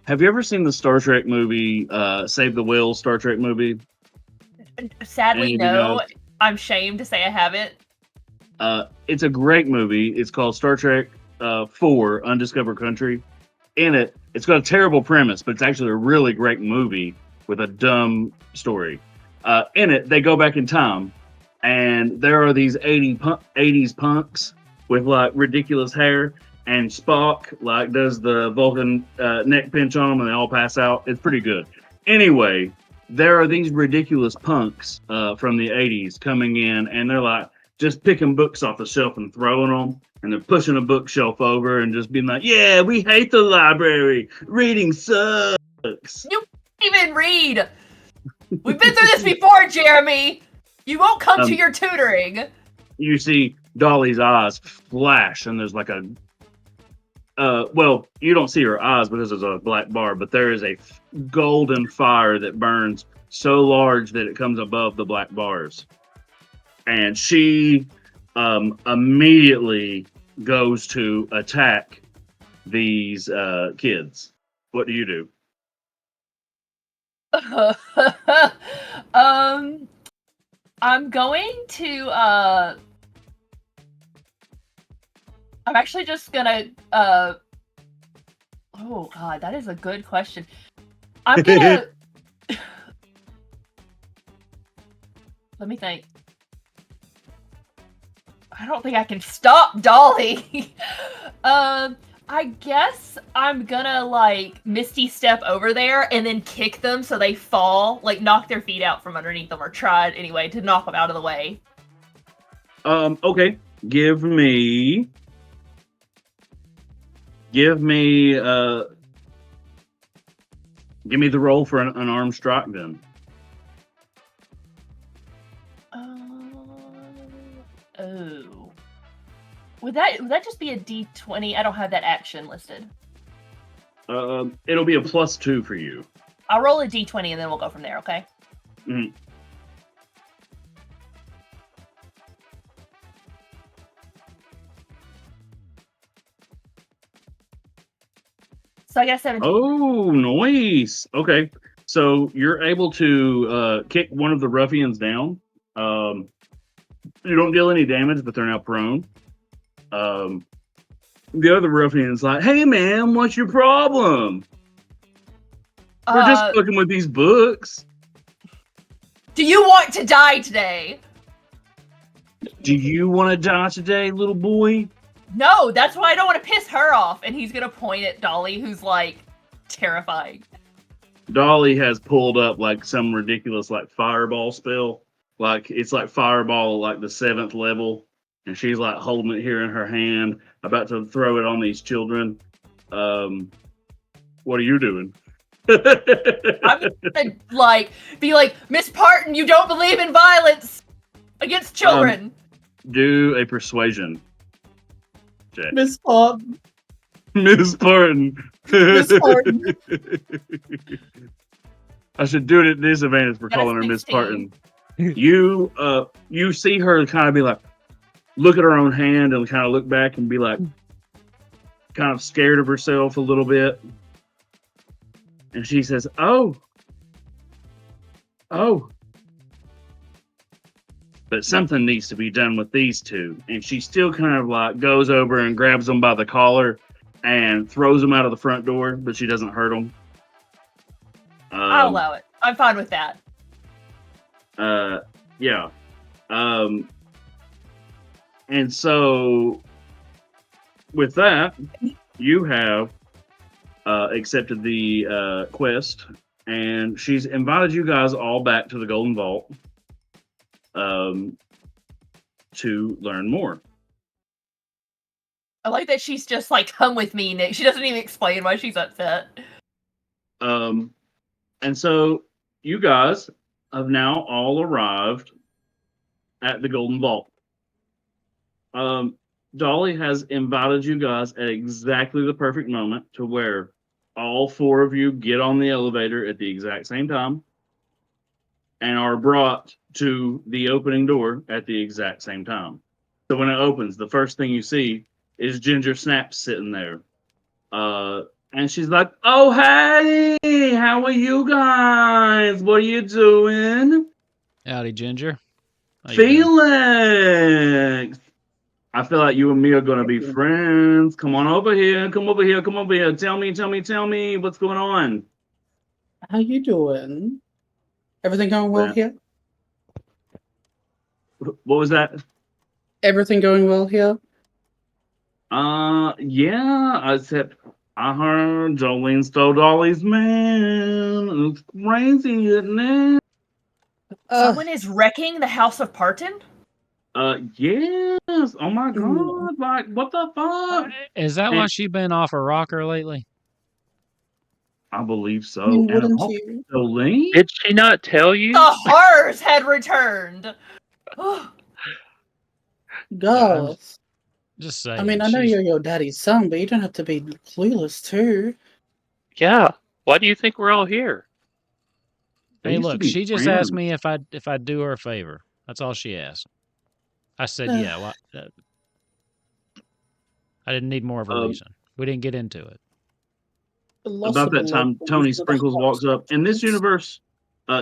Have you ever seen the Star Trek movie, Save the Whale Star Trek movie? Sadly, Anything no. else? I'm shamed to say I haven't. It's a great movie. It's called Star Trek 4 Undiscovered Country. In it, it's got a terrible premise, but it's actually a really great movie with a dumb story. In it, they go back in time, and there are these 80s punks with like ridiculous hair, and Spock like does the Vulcan neck pinch on them, and they all pass out. It's pretty good. Anyway, there are these ridiculous punks from the 80s coming in, and they're like just picking books off the shelf and throwing them, and they're pushing a bookshelf over and just being like, "Yeah, we hate the library. Reading sucks." You can't even read. We've been through this before, Jeremy. You won't come to your tutoring. You see Dolly's eyes flash, and there's like a well, you don't see her eyes because there's a black bar, but there is a golden fire that burns so large that it comes above the black bars. And she immediately goes to attack these kids. What do you do? I'm going to I'm actually just gonna oh god, that is a good question. I'm gonna let me think. I don't think I can stop Dolly. I guess I'm gonna like Misty step over there and then kick them so they fall, like knock their feet out from underneath them, or try anyway to knock them out of the way. Okay. Give me the roll for an armed strike then. Oh. Would that just be a D20? I don't have that action listed. It'll be a +2 for you. I'll roll a D20 and then we'll go from there, okay? Mm-hmm. So I got 17. Oh, nice. Okay. So you're able to kick one of the ruffians down. You don't deal any damage, but they're now prone. The other ruffian's like, "Hey, man, what's your problem? We're just fucking with these books. Do you want to die today? Do you want to die today, little boy?" No, that's why I don't want to piss her off. And he's gonna point at Dolly, who's like terrifying. Dolly has pulled up like some ridiculous like fireball spell. Like it's like fireball like the 7th level. And she's like holding it here in her hand, about to throw it on these children. What are you doing? I'm gonna like be like, Miss Parton, you don't believe in violence against children. Do a persuasion check. Miss Parton. Miss Parton. Miss Parton. I should do it at disadvantage for Got a calling her Miss 16. Parton. You see her kind of be like, look at her own hand and kind of look back and be like, kind of scared of herself a little bit. And she says, oh. But something needs to be done with these two. And she still kind of like goes over and grabs them by the collar and throws them out of the front door, but she doesn't hurt them. I'll allow it. I'm fine with that. Yeah. And so with that, you have accepted the quest, and she's invited you guys all back to the Golden Vault to learn more. I like that she's just like, come with me, Nick. She doesn't even explain why she's upset. And so you guys have now all arrived at the Golden Vault. Dolly has invited you guys at exactly the perfect moment to where all 4 of you get on the elevator at the exact same time and are brought to the opening door at the exact same time. So when it opens, the first thing you see is Ginger Snaps sitting there. And she's like, oh, hey, how are you guys? What are you doing? Howdy, Ginger. How you doing? Felix. I feel like you and me are going to be friends. Come on over here. Come over here. Come over here. Tell me what's going on. How you doing? Everything going well here? What was that? Everything going well here? Yeah, except I heard Jolene stole Dolly's man. It's crazy, isn't it? Someone is wrecking the House of Parton? Yes. Oh my god. Like, what the fuck? Is that why she been off a rocker lately? I believe so. I mean, And wouldn't you? Jolene? Did she not tell you? The horrors had returned. Gosh. Just saying. I mean, I know you're your daddy's son, but you don't have to be clueless too. Yeah. Why do you think we're all here? They Hey, used to look, be she just friends. asked me if I'd do her a favor. That's all she asked. I said, yeah. Well, I didn't need more of a reason. We didn't get into it. The loss About of a that time, loved one Tony is one of the Sprinkles walks hardest up. In this things. universe,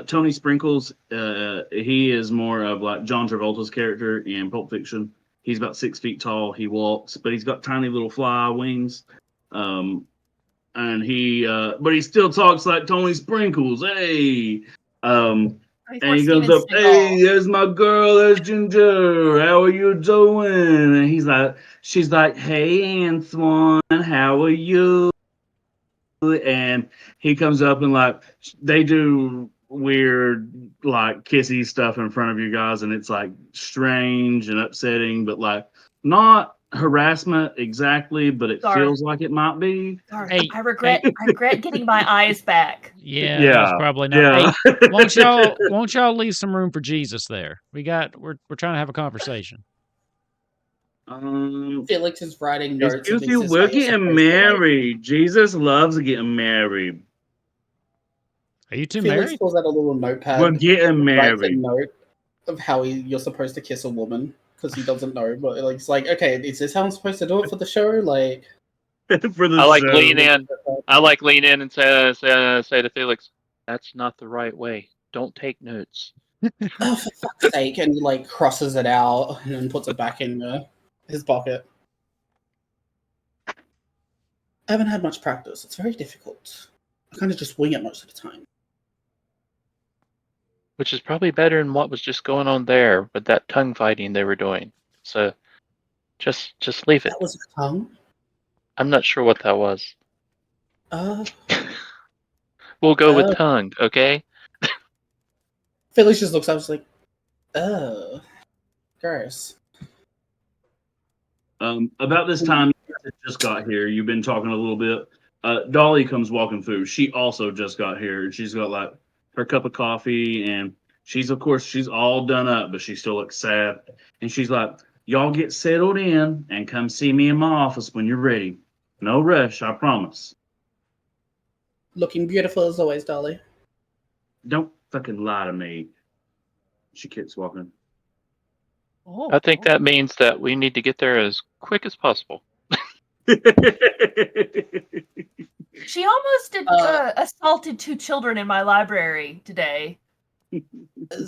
Tony Sprinkles, he is more of like John Travolta's character in Pulp Fiction. He's about 6 feet tall. He walks, but he's got tiny little fly wings. And but he still talks like Tony Sprinkles. Hey, and Before he goes Steven up, hey, Seagal. there's my girl, there's Ginger. How are you doing? And she's like, hey, Antoine, how are you? And he comes up and like they do weird like kissy stuff in front of you guys, and it's like strange and upsetting, but like not harassment exactly, but it Garth. feels like it might be. Garth, Hey, I regret getting my eyes back. Yeah, most probably not. Yeah. Hey, won't y'all leave some room for Jesus there? We're trying to have a conversation. Felix is writing notes. Excuse and you, this is we're how you're getting supposed to, like, married. Jesus loves getting married. Are you two Felix married? pulls out a little notepad. We're getting Writes a married. note of how you're supposed to kiss a woman because he doesn't know. But like, it's like, okay, is this how I'm supposed to do it for the show? Like, For the I like show. lean in. I like lean in and say to Felix, "That's not the right way. Don't take notes." oh, for fuck's sake! And he like crosses it out and then puts it back in his pocket. I haven't had much practice. It's very difficult. I kind of just wing it most of the time. Which is probably better than what was just going on there with that tongue fighting they were doing. So just leave it. That was a tongue. I'm not sure what that was. Uh, We'll go with tongue, okay? Felix just looks up and is like, oh, gross. About this time, you just got here. You've been talking a little bit. Dolly comes walking through. She also just got here. She's got like her cup of coffee, and she's all done up, but she still looks sad. And she's like, "Y'all get settled in and come see me in my office when you're ready. No rush, I promise. Looking beautiful as always, Dolly. Don't fucking lie to me." She keeps walking. Oh, I think that means that we need to get there as quick as possible. She almost assaulted 2 children in my library today.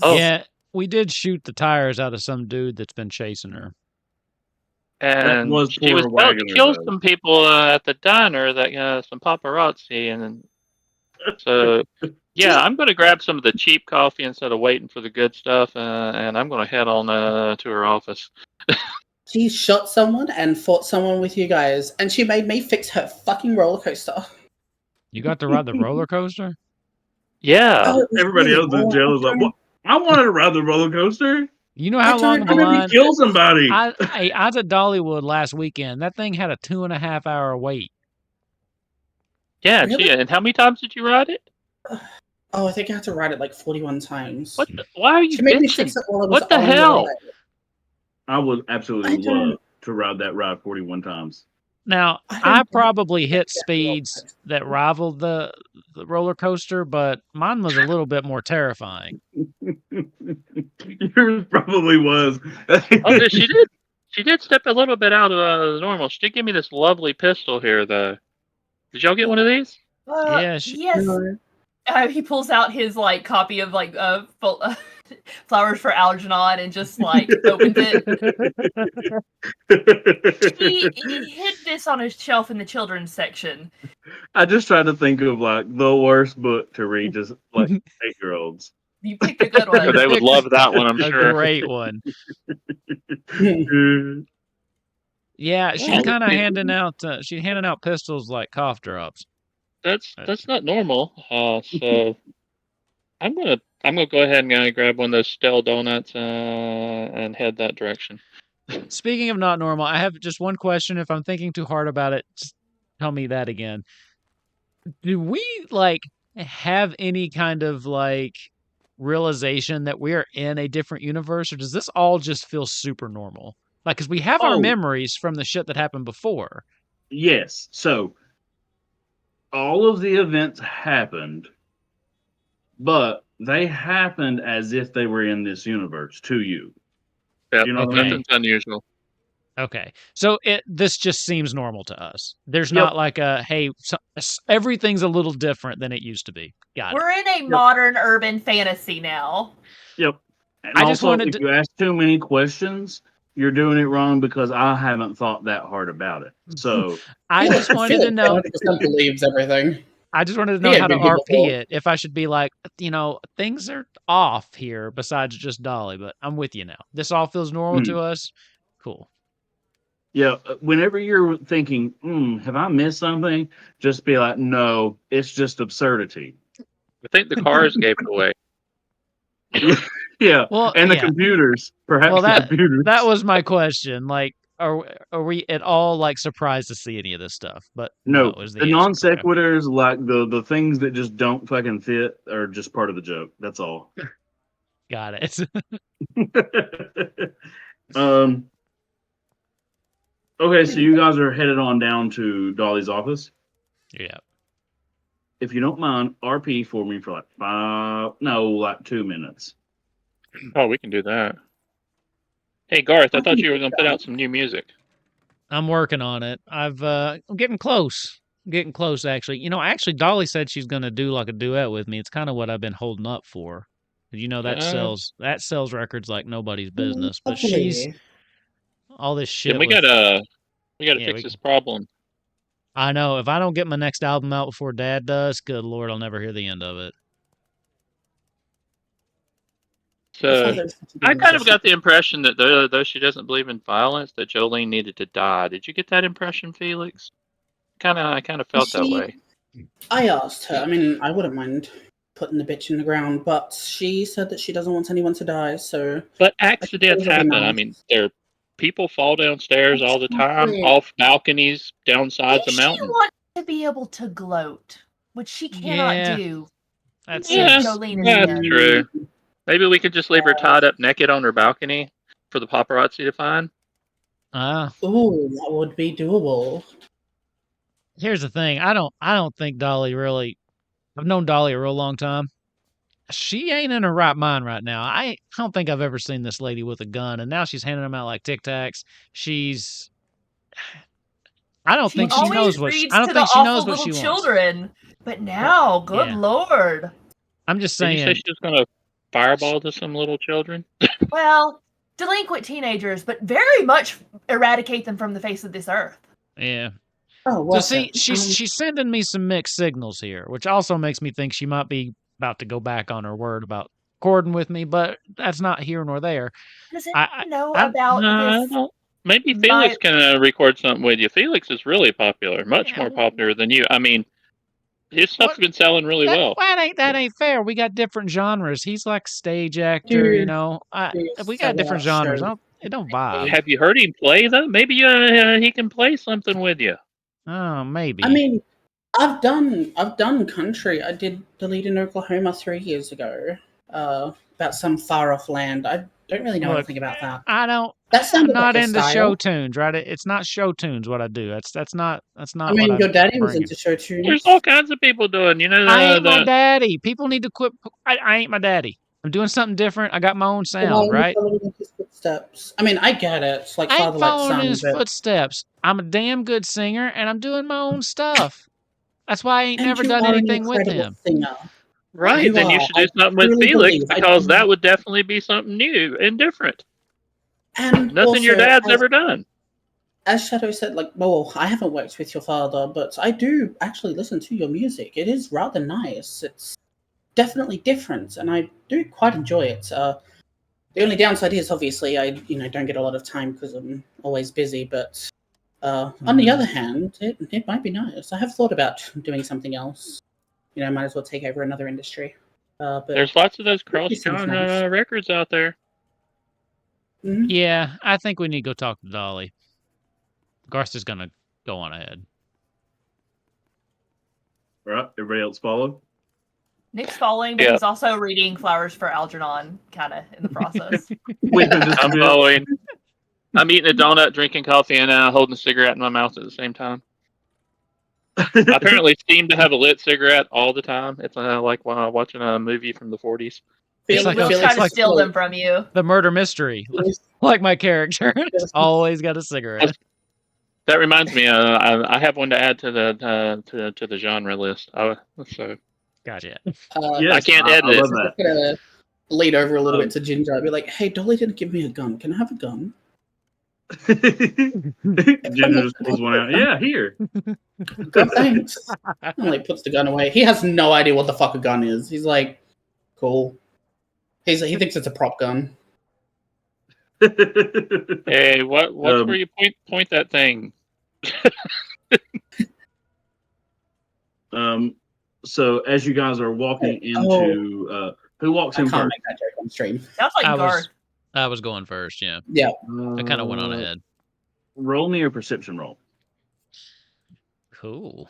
Oh. Yeah, we did shoot the tires out of some dude that's been chasing her. And was she was poor about to Wagner, kill though. some people at the diner, that some paparazzi, and so yeah, I'm going to grab some of the cheap coffee instead of waiting for the good stuff, and I'm going to head on to her office. She shot someone and fought someone with you guys, and she made me fix her fucking roller coaster. You got to ride the roller coaster? Yeah. Oh, Everybody else in jail is like, "What? I wanted to ride the roller coaster. You know how long of a I line? kill somebody." I was at Dollywood last weekend. That thing had a 2.5 hour wait. Yeah, Really? and how many times did you ride it? Oh, I think I had to ride it like 41 times. What? Why are you She made me bitching? fix it while I was What the on hell? ride. I would absolutely I don't- love to ride that ride 41 times. Now, I I don't- probably hit Yeah, speeds that rivaled the roller coaster, but mine was a little bit more terrifying. Yours probably was. Oh, she did. She did step a little bit out of the normal. She did give me this lovely pistol here, though. Did y'all get one of these? Yeah, Yes. No. He pulls out his like copy of like Flowers for Algernon and just like opens it. He hid this on his shelf in the children's section. I just tried to think of like the worst book to read to like 8-year-olds. You picked a good one. They would love that one, I'm A sure. great one. Yeah, she's Yeah. kind of handing out. She's handing out pistols like cough drops. That's not normal. So I'm gonna go ahead and grab one of those stale donuts and head that direction. Speaking of not normal, I have just one question. If I'm thinking too hard about it, just tell me that again. Do we like have any kind of like realization that we are in a different universe, or does this all just feel super normal? Like, because we have our Oh. memories from the shit that happened before. Yes. So all of the events happened, but they happened as if they were in this universe to you. Yep, You know what I mean? nothing's unusual. Okay, so this just seems normal to us. There's Yep. not like a hey, everything's a little different than it used to be. Got it. We're in a modern urban fantasy now. Yep. And I just also, wanted if to- you ask too many questions, you're doing it wrong because I haven't thought that hard about it. So I just wanted to know. 100% believes everything. I just wanted to know Yeah, how to been here RP before. it. If I should be like, things are off here besides just Dolly. But I'm with you now. This all feels normal to us. Cool. yeah, whenever you're thinking, have I missed something? Just be like, no, it's just absurdity. I think the cars gave it away. Yeah, Well, and the yeah. computers, perhaps Well, the computers. that was my question. Like, are we at all like surprised to see any of this stuff? But no, is the answer. non Okay. sequiturs, like the things that just don't fucking fit, are just part of the joke. That's all. Got it. Okay, so you guys are headed on down to Dolly's office. Yeah. If you don't mind, RP for me for like 2 minutes. Oh, we can do that. Hey, Garth, I thought you were going to put out some new music. I'm working on it. I'm getting close. I'm getting close, actually. Actually, Dolly said she's going to do like a duet with me. It's kind of what I've been holding up for. That sells records like nobody's business. But she's all this shit. And we gotta fix this problem. I know. If I don't get my next album out before Dad does, good Lord, I'll never hear the end of it. So I kind of got the impression that though she doesn't believe in violence, that Jolene needed to die. Did you get that impression, Felix? I kind of felt that way. I asked her. I mean, I wouldn't mind putting the bitch in the ground, but she said that she doesn't want anyone to die. So, but accidents happen. I mean, people fall downstairs all the time, off balconies, down sides of mountains. She wants to be able to gloat, which she cannot do. That's true. Maybe we could just leave her tied up naked on her balcony for the paparazzi to find. Ooh, that would be doable. Here's the thing. I don't think Dolly really. I've known Dolly a real long time. She ain't in her right mind right now. I don't think I've ever seen this lady with a gun, and now she's handing them out like Tic Tacs. I don't think she knows what. I don't think she knows what she children. wants. But now, good Lord. I'm just saying. Did you say she's going to fireball to some little children? Well, delinquent teenagers, but very much eradicate them from the face of this earth. Yeah. Oh, so see, she's sending me some mixed signals here, which also makes me think she might be about to go back on her word about recording with me, but that's not here nor there. Does it know about this? Maybe Felix can record something with you. Felix is really popular, much more popular than you. I mean, his stuff's been selling really well. That ain't fair. We got different genres. He's like stage actor, we got different genres. It don't vibe. Have you heard him play though? Maybe he can play something with you. Oh, maybe. I mean, I've done country. I did the lead in Oklahoma 3 years ago. About some far off land. I don't really know anything about that. I don't. I'm not into show tunes, right? It's not show tunes. What I do. That's not. I mean, your daddy was into show tunes. There's all kinds of people doing. I ain't my daddy. People need to quit. I ain't my daddy. I'm doing something different. I got my own sound, right? His footsteps. I mean, I get it. It's like I father ain't like following son. his footsteps. I'm a damn good singer, and I'm doing my own stuff. That's why I ain't never done anything with him. Right, then you should do something with Felix because that would definitely be something new and different. And nothing also, your dad's ever done. As Shadow said, I haven't worked with your father, but I do actually listen to your music. It is rather nice. It's definitely different, and I do quite enjoy it. The only downside is obviously I don't get a lot of time because I'm always busy. But on the other hand, it might be nice. I have thought about doing something else. Might as well take over another industry. But there's lots of those cross-genre records out there. Mm-hmm. Yeah, I think we need to go talk to Dolly. Garth is going to go on ahead. All right, everybody else follow? Nick's following, but he's also reading Flowers for Algernon, kind of in the process. I'm following. I'm eating a donut, drinking coffee, and holding a cigarette in my mouth at the same time. I apparently seem to have a lit cigarette all the time. It's like while I'm watching a movie from the 40s. We'll Felix try to like- steal them from you. The murder mystery, like my character. Always got a cigarette. That reminds me, I have one to add to the genre list. So Gotcha. Yes, I can't edit I it. love I'm that. gonna lead over a little Um, bit to Ginger. I'll be like, "Hey, Dolly didn't give me a gun. Can I have a gun?" Ginger just pulls one out. Yeah, here. God, thanks. And like puts the gun away. He has no idea what the fuck a gun is. He's like, "Cool." He thinks it's a prop gun. Hey, what's where you point that thing? So as you guys are walking into, who walks I in can't first? make that joke on stream. Sounds like Garth. I was going first. Yeah, Yeah. I kind of went on ahead. Roll me a perception roll. Cool.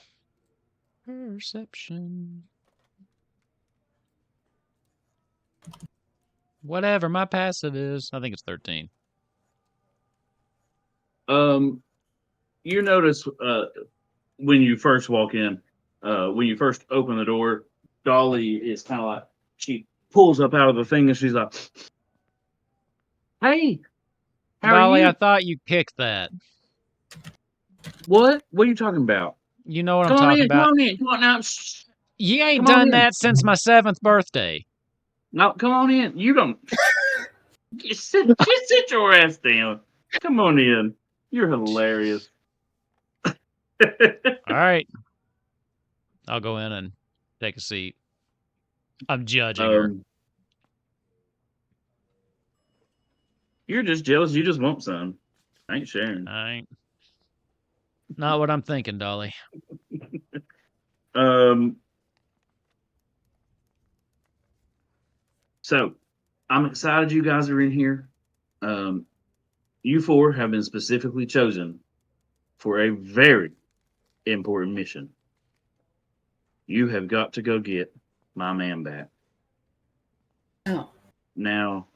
Perception. Whatever my passive is, I think it's 13. You notice when you first walk in, when you first open the door, Dolly is kind of like, she pulls up out of the thing and she's like, "Hey, how Dolly, are you? I thought you kicked that. What? What are you talking about? You know what Come I'm on talking in. Come about. on in. Come on now. Shh. You ain't Come on done in. that since my 7th birthday. No, come on in. You don't. Just sit your ass down. Come on in. You're hilarious." All right. I'll go in and take a seat. I'm judging her. You're just jealous. You just want some. I ain't sharing. I ain't. Not what I'm thinking, Dolly. So I'm excited you guys are in here. You four have been specifically chosen for a very important mission. You have got to go get my man back. Oh. Now,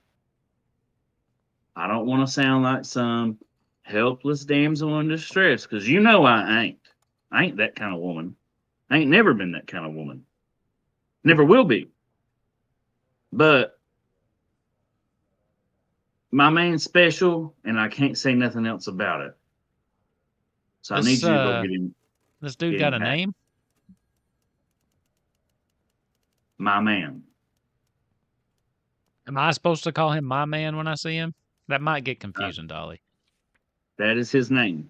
I don't want to sound like some helpless damsel in distress, because you know I ain't. I ain't that kind of woman. I ain't never been that kind of woman. Never will be. But my man's special, and I can't say nothing else about it. So I need you to go get him. This dude get got him a back. name? My man. Am I supposed to call him my man when I see him? That might get confusing, Dolly. That is his name.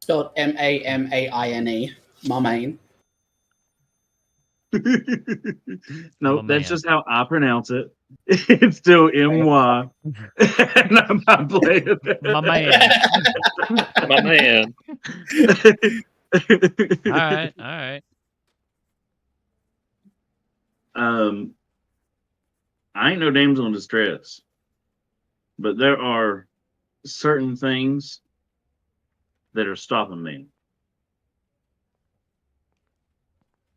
Spelled MAMAINE. My main. No, My that's man. just how I pronounce it. It's still MY. And I'm not playing it. My man. My man. All right. All right. I ain't no damsel in distress, but there are certain things that are stopping me.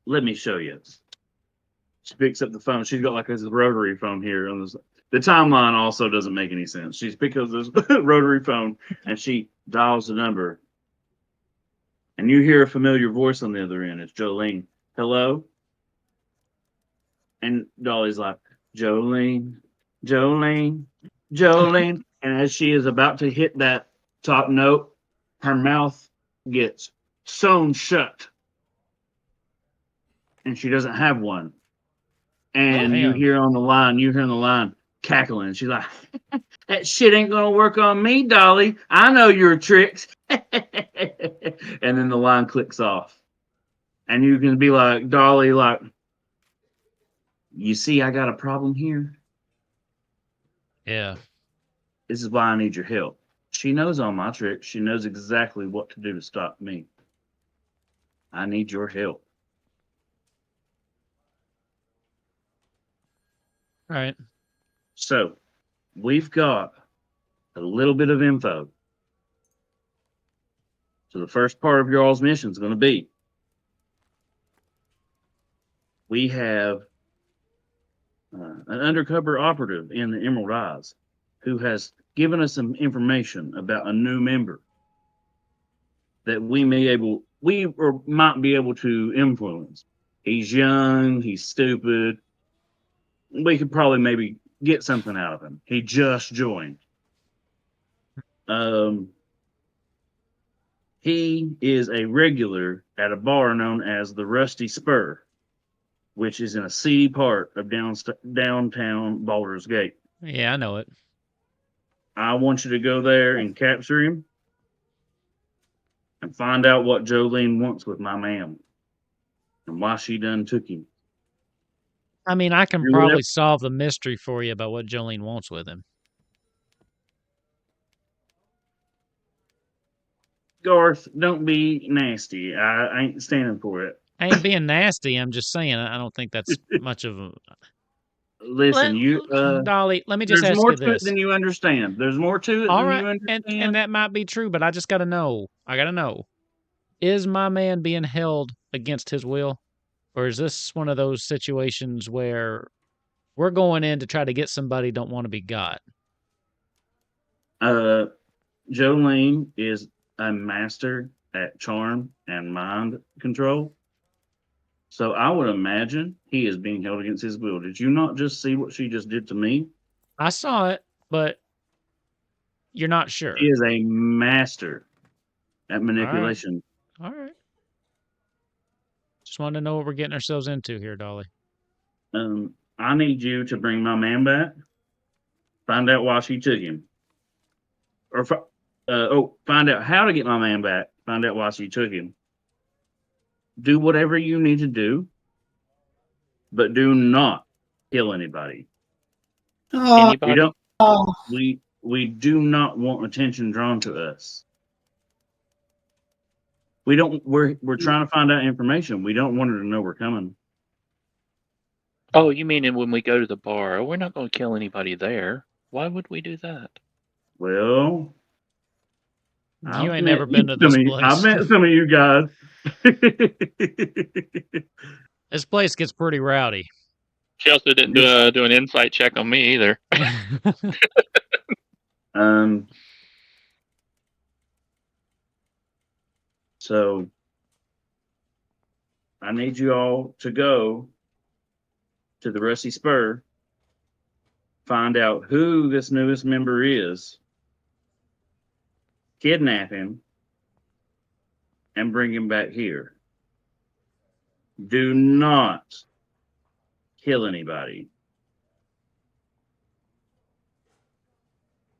Let me show you. She picks up the phone. She's got like this rotary phone here. On this. The timeline also doesn't make any sense. She's picks up this rotary phone and she dials the number. And you hear a familiar voice on the other end. It's Jolene. "Hello?" And Dolly's like, "Jolene, Jolene, Jolene." And as she is about to hit that top note, her mouth gets sewn shut. And she doesn't have one. And you Damn. hear on the line, cackling. She's like, "That shit ain't gonna work on me, Dolly. I know your tricks." And then the line clicks off. And you can be like, Dolly, like, "You see, I got a problem here. Yeah. This is why I need your help." She knows all my tricks. She knows exactly what to do to stop me. I need your help. All right. So we've got a little bit of info. So the first part of your all's mission is going to be, we have an undercover operative in the Emerald Isles who has giving us some information about a new member that we might be able to influence. He's young, he's stupid. We could probably maybe get something out of him. He just joined. He is a regular at a bar known as the Rusty Spur, which is in a seedy part of downtown Baldur's Gate. Yeah, I know it. I want you to go there and capture him and find out what Jolene wants with my man and why she done took him. I mean, I can Do probably whatever- solve the mystery for you about what Jolene wants with him. Garth, don't be nasty. I ain't standing for it. I ain't being nasty. I'm just saying I don't think that's much of a. Listen, Dolly, let me just there's ask more you to it this. than you understand. There's more to it All than right, you and understand. that might be true, but I just got to know. I got to know. Is my man being held against his will? Or is this one of those situations where we're going in to try to get somebody don't want to be got? Jolene is a master at charm and mind control. So I would imagine he is being held against his will. Did you not just see what she just did to me? I saw it, but you're not sure. He is a master at manipulation. All right. Just wanted to know what we're getting ourselves into here, Dolly. I need you to bring my man back. Find out why she took him. Or find out how to get my man back. Find out why she took him. Do whatever you need to do, but do not kill anybody. Anybody? We don't. We do not want attention drawn to us. We don't. We're trying to find out information. We don't want her to know we're coming. Oh, you mean when we go to the bar? We're not going to kill anybody there. Why would we do that? Well, You ain't never been to this place. I've met some of you guys. This place gets pretty rowdy. She also didn't do an insight check on me either. So I need you all to go to the Rusty Spur, find out who this newest member is, kidnap him, and bring him back here. Do not kill anybody.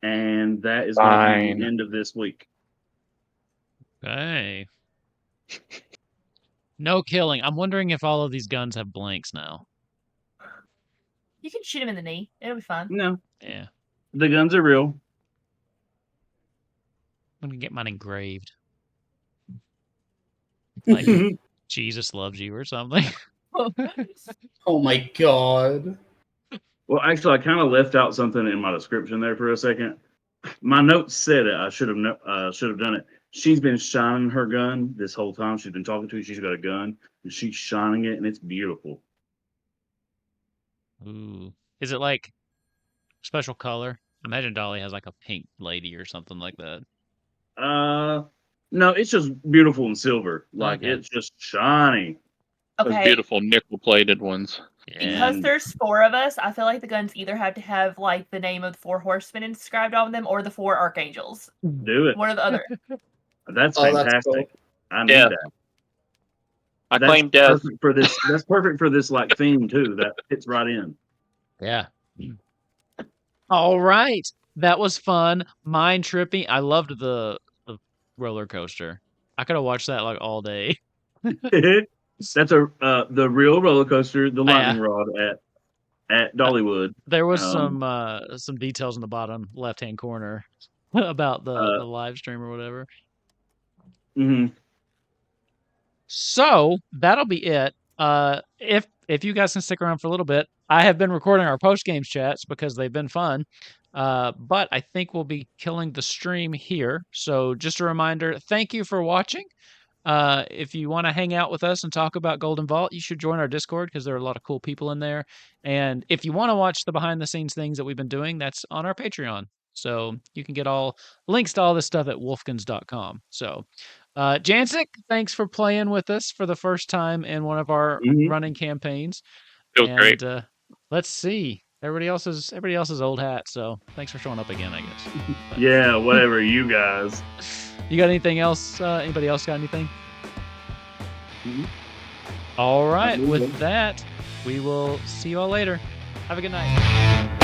And that is going to be Fine. the end of this week. Okay. No killing. I'm wondering if all of these guns have blanks now. You can shoot him in the knee. It'll be fine. No, Yeah. the guns are real. I'm going to get mine engraved. Like, Jesus loves you or something. Oh my god. Well, actually, I kind of left out something in my description there for a second. My notes said it. I should have done it. She's been shining her gun this whole time. She's been talking to you. She's got a gun, and she's shining it, and it's beautiful. Ooh. Is it like special color? Imagine Dolly has like a pink lady or something like that. No, it's just beautiful and silver. Like Okay. it's just shiny. Those Okay. beautiful nickel-plated ones. Because And- there's 4 of us, I feel like the guns either have to have like the name of the 4 horsemen inscribed on them or the 4 archangels. Do it. One or the other. That's Oh, that's fantastic. cool. I need Yeah. that. I That's claim death. perfect for this. That's perfect for this like theme too. That fits right in. Yeah. All right. That was fun. Mind tripping. I loved the roller coaster. I could have watched that like all day. That's the real roller coaster, the Yeah. lightning rod at Dollywood. There was some details in the bottom left-hand corner about the live stream or whatever. hmm So that'll be it. If you guys can stick around for a little bit, I have been recording our post games chats because they've been fun. But I think we'll be killing the stream here. So just a reminder, thank you for watching. If you want to hang out with us and talk about Golden Vault, you should join our Discord because there are a lot of cool people in there. And if you want to watch the behind the scenes things that we've been doing, that's on our Patreon. So you can get all links to all this stuff at wolfkins.com. So, Jancic, thanks for playing with us for the first time in one of our running campaigns. It was great. And let's see. Everybody else's old hat. So thanks for showing up again, I guess. But, Yeah, whatever, you guys. You got anything else? Anybody else got anything? Mhm. All right. With that, we will see you all later. Have a good night.